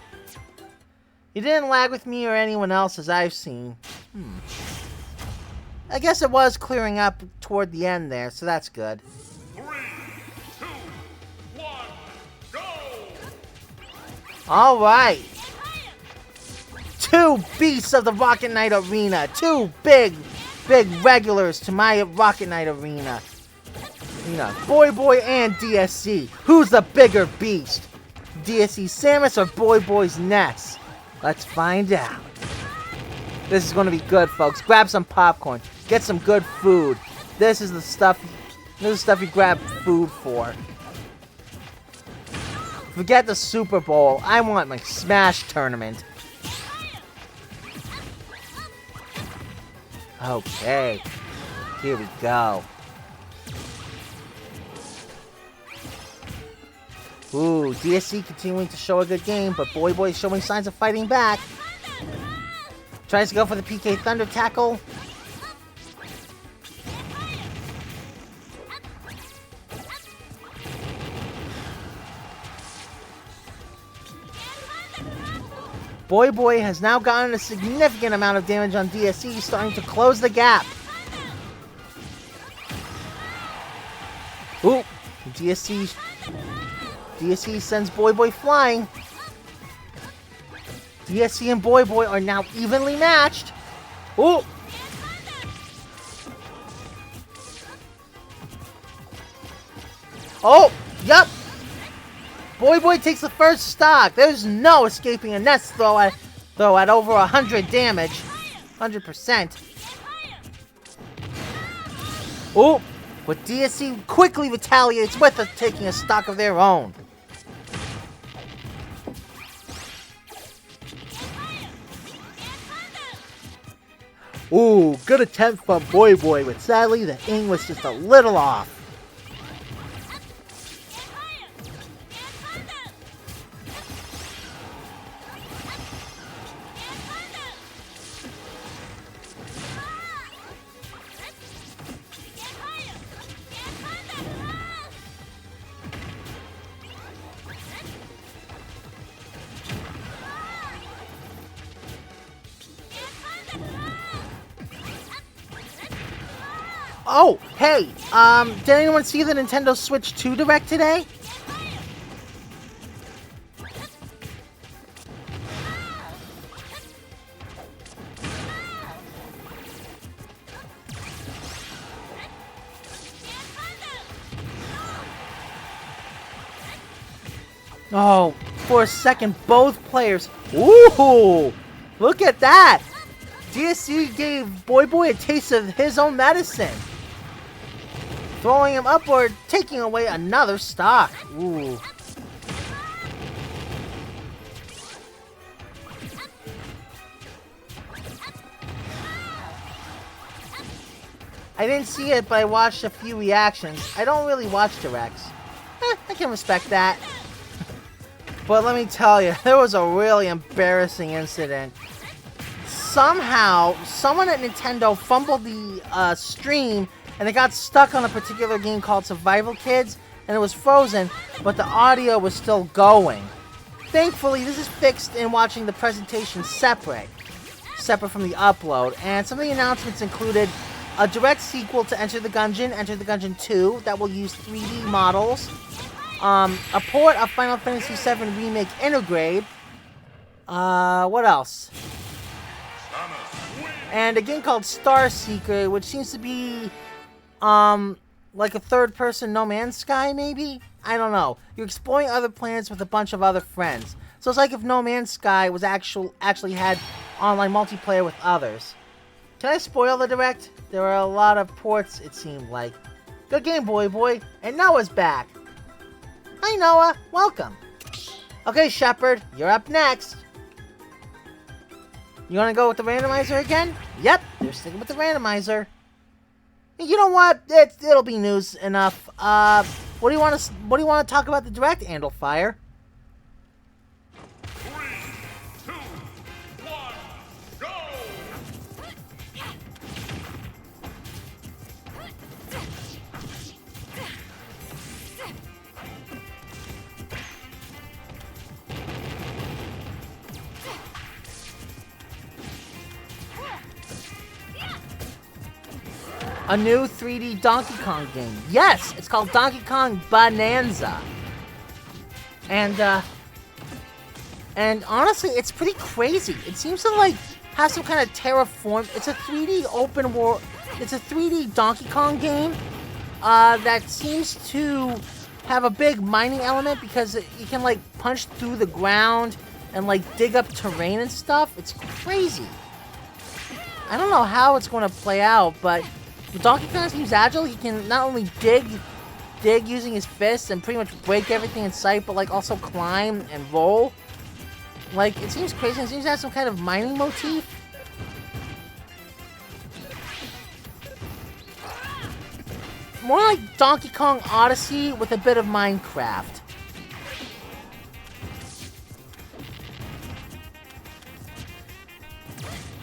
You didn't lag with me or anyone else as I've seen. I guess it was clearing up toward the end there, so that's good. 3, 2, 1, go! Alright. Two beasts of the Rocket Knight Arena. Two big regulars to my Rocket Knight Arena. Boy Boy and DSC. Who's the bigger beast? DSC Samus or Boy Boy's Ness? Let's find out. This is going to be good, folks. Grab some popcorn. Get some good food. This is the stuff you grab food for. Forget the Super Bowl. I want my Smash tournament. Okay. Here we go. Ooh, DSC continuing to show a good game, but Boy Boy is showing signs of fighting back. Tries to go for the PK Thunder Tackle. Boy Boy has now gotten a significant amount of damage on DSC, starting to close the gap. Ooh, DSC sends Boy Boy flying. DSC and Boy Boy are now evenly matched. Ooh. Oh, yep. Boy Boy takes the first stock. There's no escaping a Ness throw at over 100 damage. 100%. Ooh. But DSC quickly retaliates with taking a stock of their own. Ooh, good attempt from Boy Boy, but sadly the aim was just a little off. Oh, hey, did anyone see the Nintendo Switch 2 Direct today? Oh, for a second, both players. Ooh, look at that. DSC gave Boy a taste of his own medicine, throwing him upward, taking away another stock. Ooh. I didn't see it, but I watched a few reactions. I don't really watch directs. I can respect that. But let me tell you, there was a really embarrassing incident. Somehow, someone at Nintendo fumbled the stream, and it got stuck on a particular game called Survival Kids, and it was frozen, but the audio was still going. Thankfully, this is fixed in watching the presentation separate from the upload, and some of the announcements included a direct sequel to Enter the Gungeon 2, that will use 3D models, a port of Final Fantasy VII Remake Intergrade, what else? And a game called Star Seeker, which seems to be, like a third-person No Man's Sky, maybe? I don't know. You're exploring other planets with a bunch of other friends. So it's like if No Man's Sky was actually had online multiplayer with others. Can I spoil the Direct? There were a lot of ports, it seemed like. Good game, Boy, and Noah's back. Hi, Noah. Welcome. Okay, Shepard, you're up next. You want to go with the randomizer again? Yep, they're sticking with the randomizer. You know what? It'll be news enough. What do you want to talk about the Direct, Andalfire? 3, 2, 1, go! A new 3D Donkey Kong game. Yes, it's called Donkey Kong Bonanza. And honestly, it's pretty crazy. It seems to like have some kind of terraform. It's a 3D open world. It's a 3D Donkey Kong game that seems to have a big mining element because you can like punch through the ground and like dig up terrain and stuff. It's crazy. I don't know how it's going to play out, but Donkey Kong seems agile. He can not only dig using his fists and pretty much break everything in sight, but like also climb and roll. Like, it seems crazy. It seems to have some kind of mining motif. More like Donkey Kong Odyssey with a bit of Minecraft.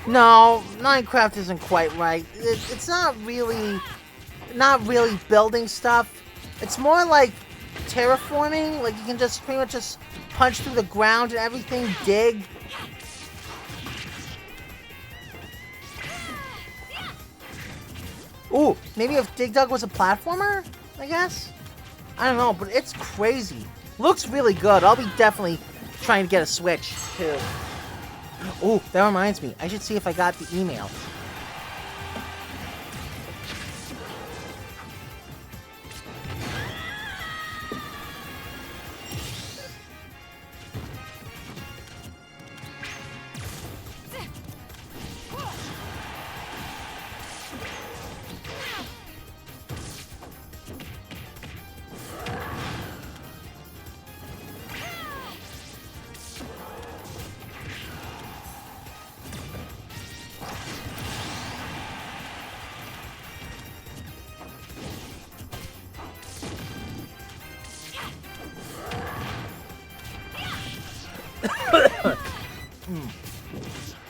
No, Minecraft isn't quite right. It's not really building stuff. It's more like terraforming. Like you can just pretty much just punch through the ground and everything, dig. Ooh, maybe if Dig Dug was a platformer, I guess? I don't know, but it's crazy. Looks really good. I'll be definitely trying to get a Switch, too. Ooh, that reminds me. I should see if I got the email.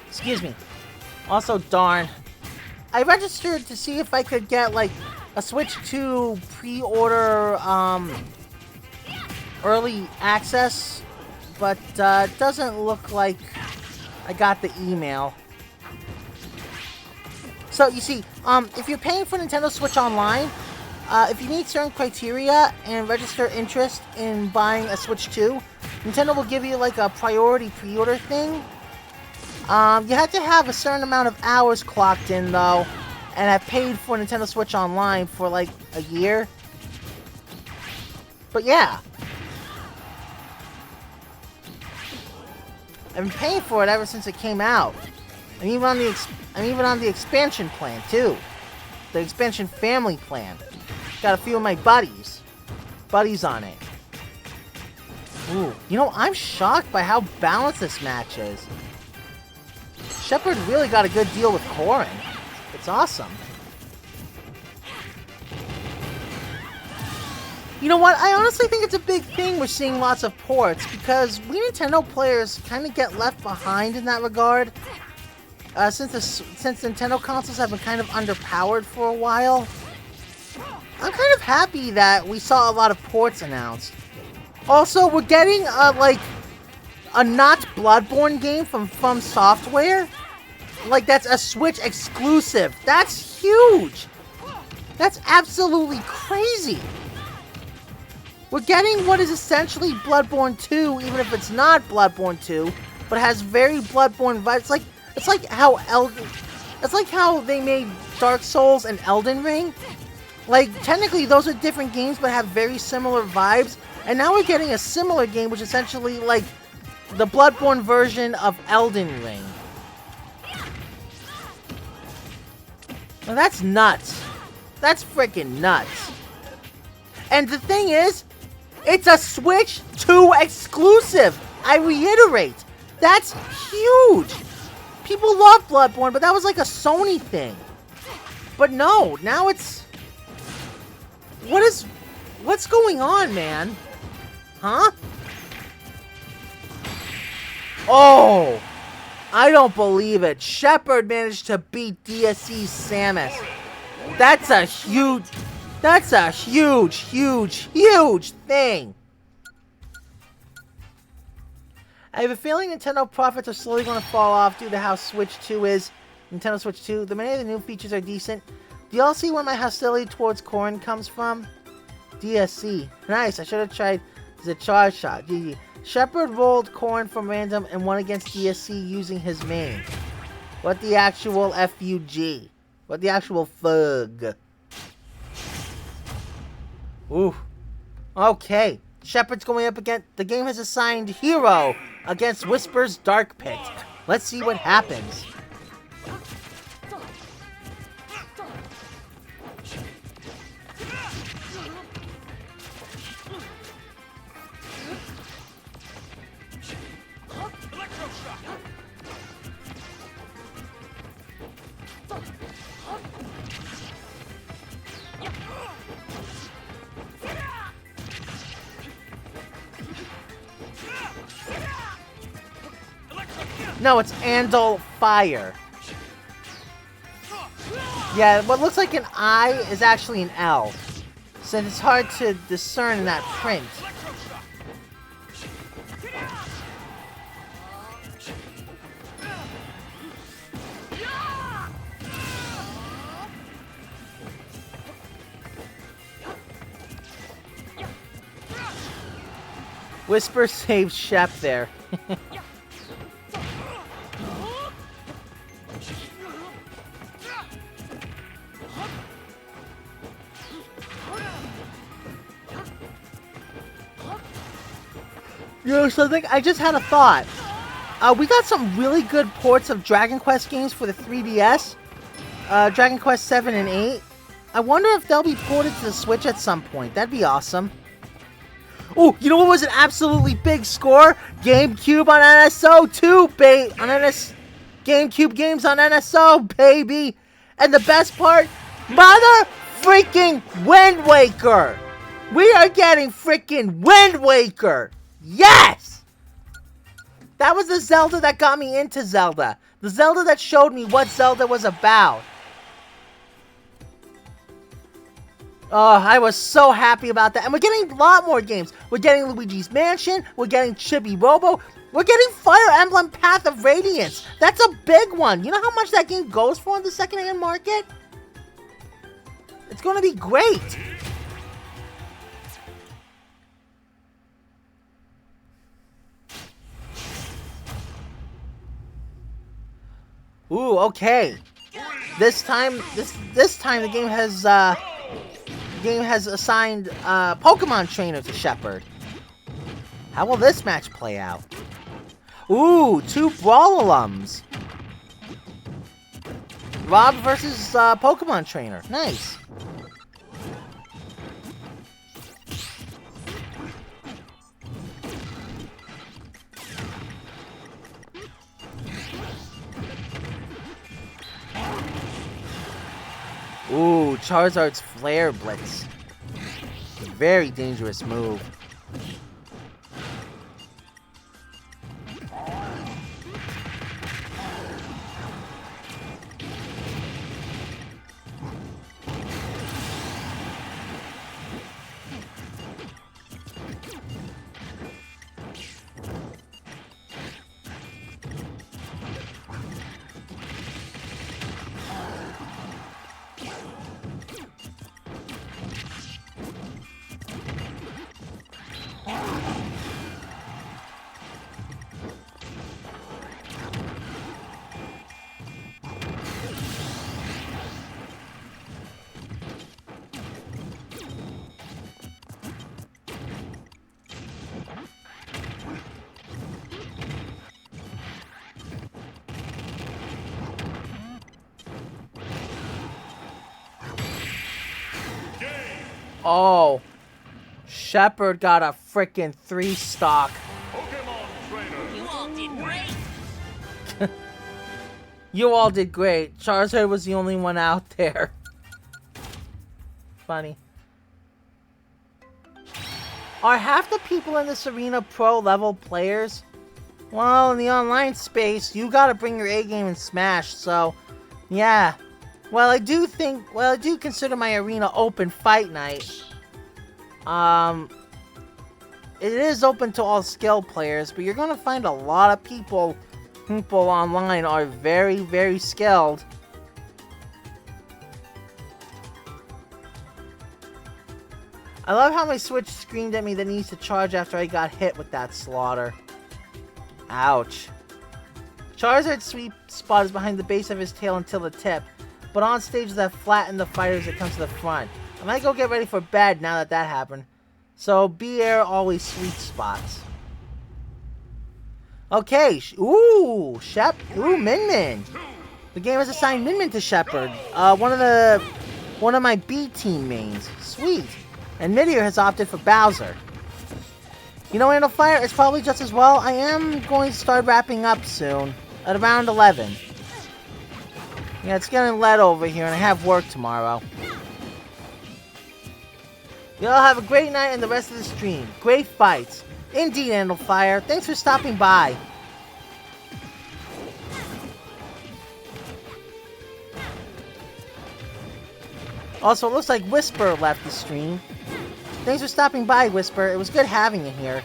Excuse me. Also, darn. I registered to see if I could get, like, a Switch 2 pre-order, early access, but, it doesn't look like I got the email. So you see, if you're paying for Nintendo Switch Online, if you meet certain criteria and register interest in buying a Switch 2, Nintendo will give you like a priority pre-order thing. You have to have a certain amount of hours clocked in though, and have paid for Nintendo Switch Online for like a year. But yeah, I've been paying for it ever since it came out. I'm even on the expansion plan too, the expansion family plan. Got a few of my buddies on it. Ooh, you know, I'm shocked by how balanced this match is. Shepard really got a good deal with Corrin. It's awesome. You know what? I honestly think it's a big thing we're seeing lots of ports, because we Nintendo players kind of get left behind in that regard. Since Nintendo consoles have been kind of underpowered for a while. I'm kind of happy that we saw a lot of ports announced. Also, we're getting like a not Bloodborne game from From Software. Like, that's a Switch exclusive. That's huge. That's absolutely crazy. We're getting what is essentially Bloodborne 2, even if it's not Bloodborne 2, but has very Bloodborne vibes. It's like how they made Dark Souls and Elden Ring. Like, technically those are different games, but have very similar vibes. And now we're getting a similar game, which is essentially like the Bloodborne version of Elden Ring. Now that's nuts. That's freaking nuts. And the thing is, it's a Switch 2 exclusive. I reiterate, that's huge. People love Bloodborne, but that was like a Sony thing. But no, now it's... What's going on, man? Huh? Oh! I don't believe it. Shepard managed to beat DSC Samus. That's a huge thing. I have a feeling Nintendo profits are slowly going to fall off due to how Switch 2 is. Nintendo Switch 2, the many of the new features are decent. Do y'all see where my hostility towards Corrin comes from? DSC. Nice, I should have tried the charge shot. GG. Shepard rolled Corrin from random and won against DSC using his main. What the actual FUG? What the actual fug? Ooh. Okay. Shepard's going up against... The game has assigned Hero against Whisper's Dark Pit. Let's see what happens. No, it's Andal Fire. Yeah, what looks like an I is actually an L, since it's hard to discern in that print. Whisper saved Shep there. You know something? I just had a thought. We got some really good ports of Dragon Quest games for the 3DS. Dragon Quest 7 and 8. I wonder if they'll be ported to the Switch at some point. That'd be awesome. Oh, you know what was an absolutely big score? GameCube on NSO 2, GameCube games on NSO, baby. And the best part? Mother freaking Wind Waker. We are getting freaking Wind Waker. Yes! That was the Zelda that got me into Zelda. The Zelda that showed me what Zelda was about. Oh, I was so happy about that. And we're getting a lot more games. We're getting Luigi's Mansion. We're getting Chibi Robo. We're getting Fire Emblem Path of Radiance. That's a big one. You know how much that game goes for in the secondhand market? It's going to be great. Ooh, okay. This time the game has assigned Pokemon Trainer to Shepard. How will this match play out? Ooh, 2 Brawl alums. Rob versus Pokemon Trainer. Nice. Ooh, Charizard's Flare Blitz. Very dangerous move. Oh, Shepard got a frickin' 3-stock. Pokemon Trainer. You all did great. You all did great. Charizard was the only one out there. Funny. Are half the people in this arena pro-level players? Well, in the online space, you gotta bring your A-game and Smash, so... yeah. Well, I do consider my arena open fight night. It is open to all skill players, but you're gonna find a lot of people online are very, very skilled. I love how my Switch screamed at me that it needs to charge after I got hit with that slaughter. Ouch. Charizard's sweet spot is behind the base of his tail until the tip, but on stages that flatten the fighter as it comes to the front. I might go get ready for bed now that that happened. So, B-Air always sweet spots. Okay, ooh, Min Min. The game has assigned Min Min to Shepard. One of my B team mains. Sweet. And Midier has opted for Bowser. You know, Andal Fire, it's probably just as well. I am going to start wrapping up soon, at around 11. Yeah, it's getting late over here, and I have work tomorrow. Y'all have a great night and the rest of the stream. Great fights. Indeed, Andal Fire. Thanks for stopping by. Also, it looks like Whisper left the stream. Thanks for stopping by, Whisper. It was good having you here.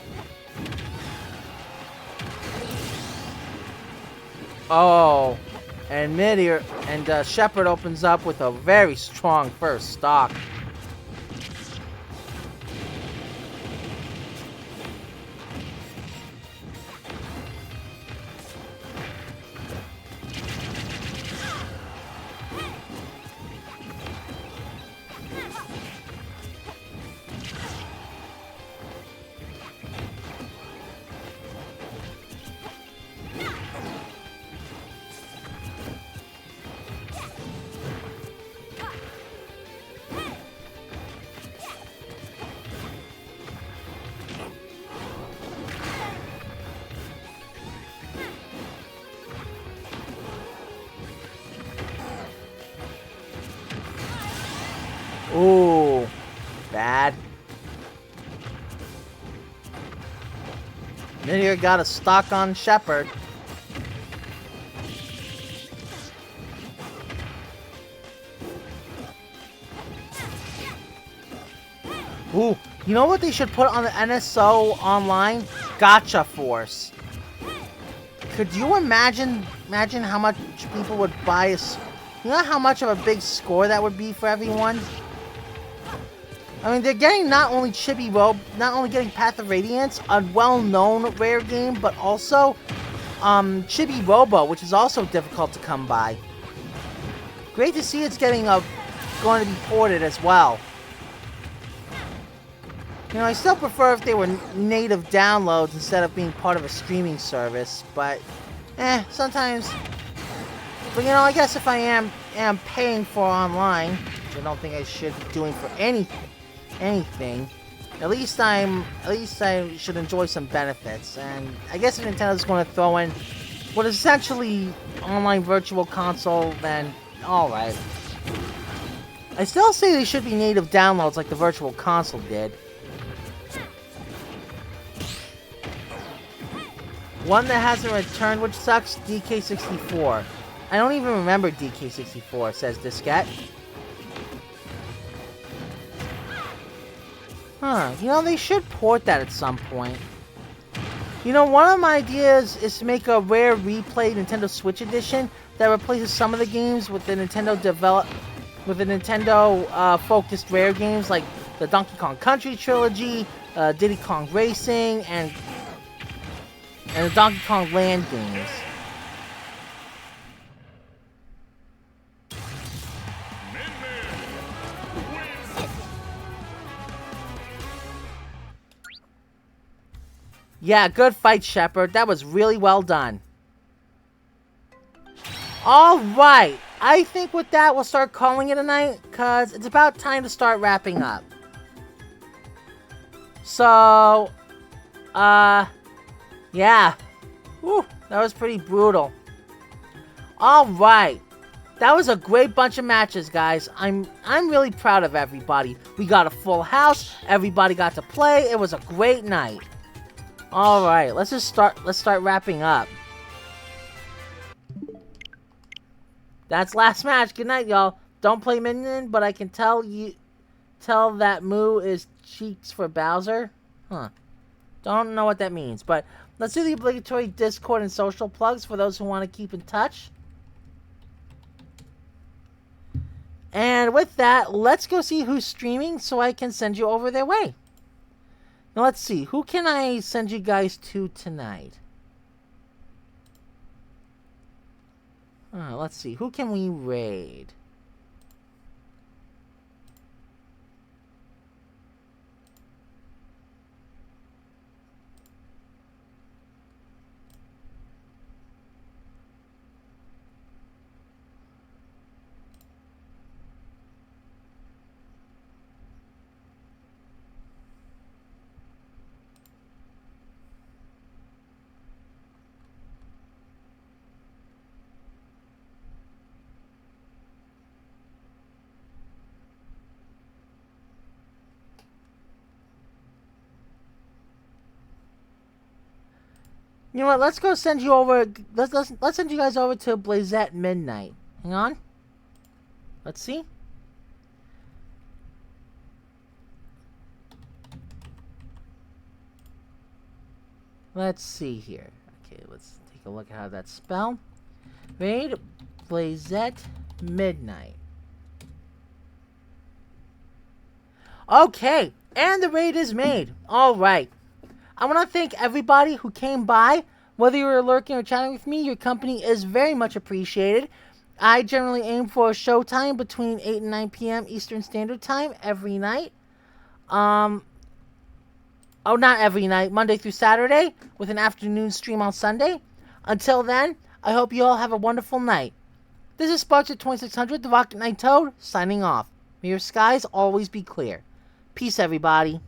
Oh, and Midier and Shepard opens up with a very strong first stock. Ooh, bad. Midier got a stock on Shepard. Ooh, you know what they should put on the NSO online? Gotcha Force. could you imagine how much people would buy you know how much of a big score that would be for everyone? I mean, they're getting not only getting Path of Radiance, a well-known rare game, but also Chibi Robo, which is also difficult to come by. Great to see it's going to be ported as well. You know, I still prefer if they were native downloads instead of being part of a streaming service, but sometimes. But you know, I guess if I am paying for online, which I don't think I should be doing for anything, at least I should enjoy some benefits. And I guess if Nintendo's going to throw in what is essentially online virtual console, then alright. I still say they should be native downloads like the virtual console did. One that hasn't returned, which sucks, DK64. I don't even remember DK64, says Diskette. Huh, you know, they should port that at some point. You know, one of my ideas is to make a rare replay Nintendo Switch edition that replaces some of the games with the Nintendo focused rare games like the Donkey Kong Country trilogy, Diddy Kong Racing, and the Donkey Kong Land games. Yeah, good fight, Shepard. That was really well done. Alright, I think with that we'll start calling it a night, because it's about time to start wrapping up. So, yeah. Whew, that was pretty brutal. Alright. That was a great bunch of matches, guys. I'm really proud of everybody. We got a full house. Everybody got to play. It was a great night. Alright, let's start wrapping up. That's last match. Good night, y'all. Don't play Minion, but I can tell that Moo is cheeks for Bowser. Huh. Don't know what that means, but let's do the obligatory Discord and social plugs for those who want to keep in touch. And with that, let's go see who's streaming so I can send you over their way. Now let's see, who can I send you guys to tonight? Let's see, who can we raid? You know what? Let's go send you over. Let's send you guys over to Blazette Midnight. Hang on. Let's see. Let's see here. Okay, let's take a look at how that's spelled. Raid Blazette Midnight. Okay, and the raid is made. All right. I want to thank everybody who came by. Whether you were lurking or chatting with me, your company is very much appreciated. I generally aim for a showtime between 8 and 9 p.m. Eastern Standard Time every night. Not every night, Monday through Saturday, with an afternoon stream on Sunday. Until then, I hope you all have a wonderful night. This is Sparks at 2600, the Rocket Knight Toad, signing off. May your skies always be clear. Peace, everybody.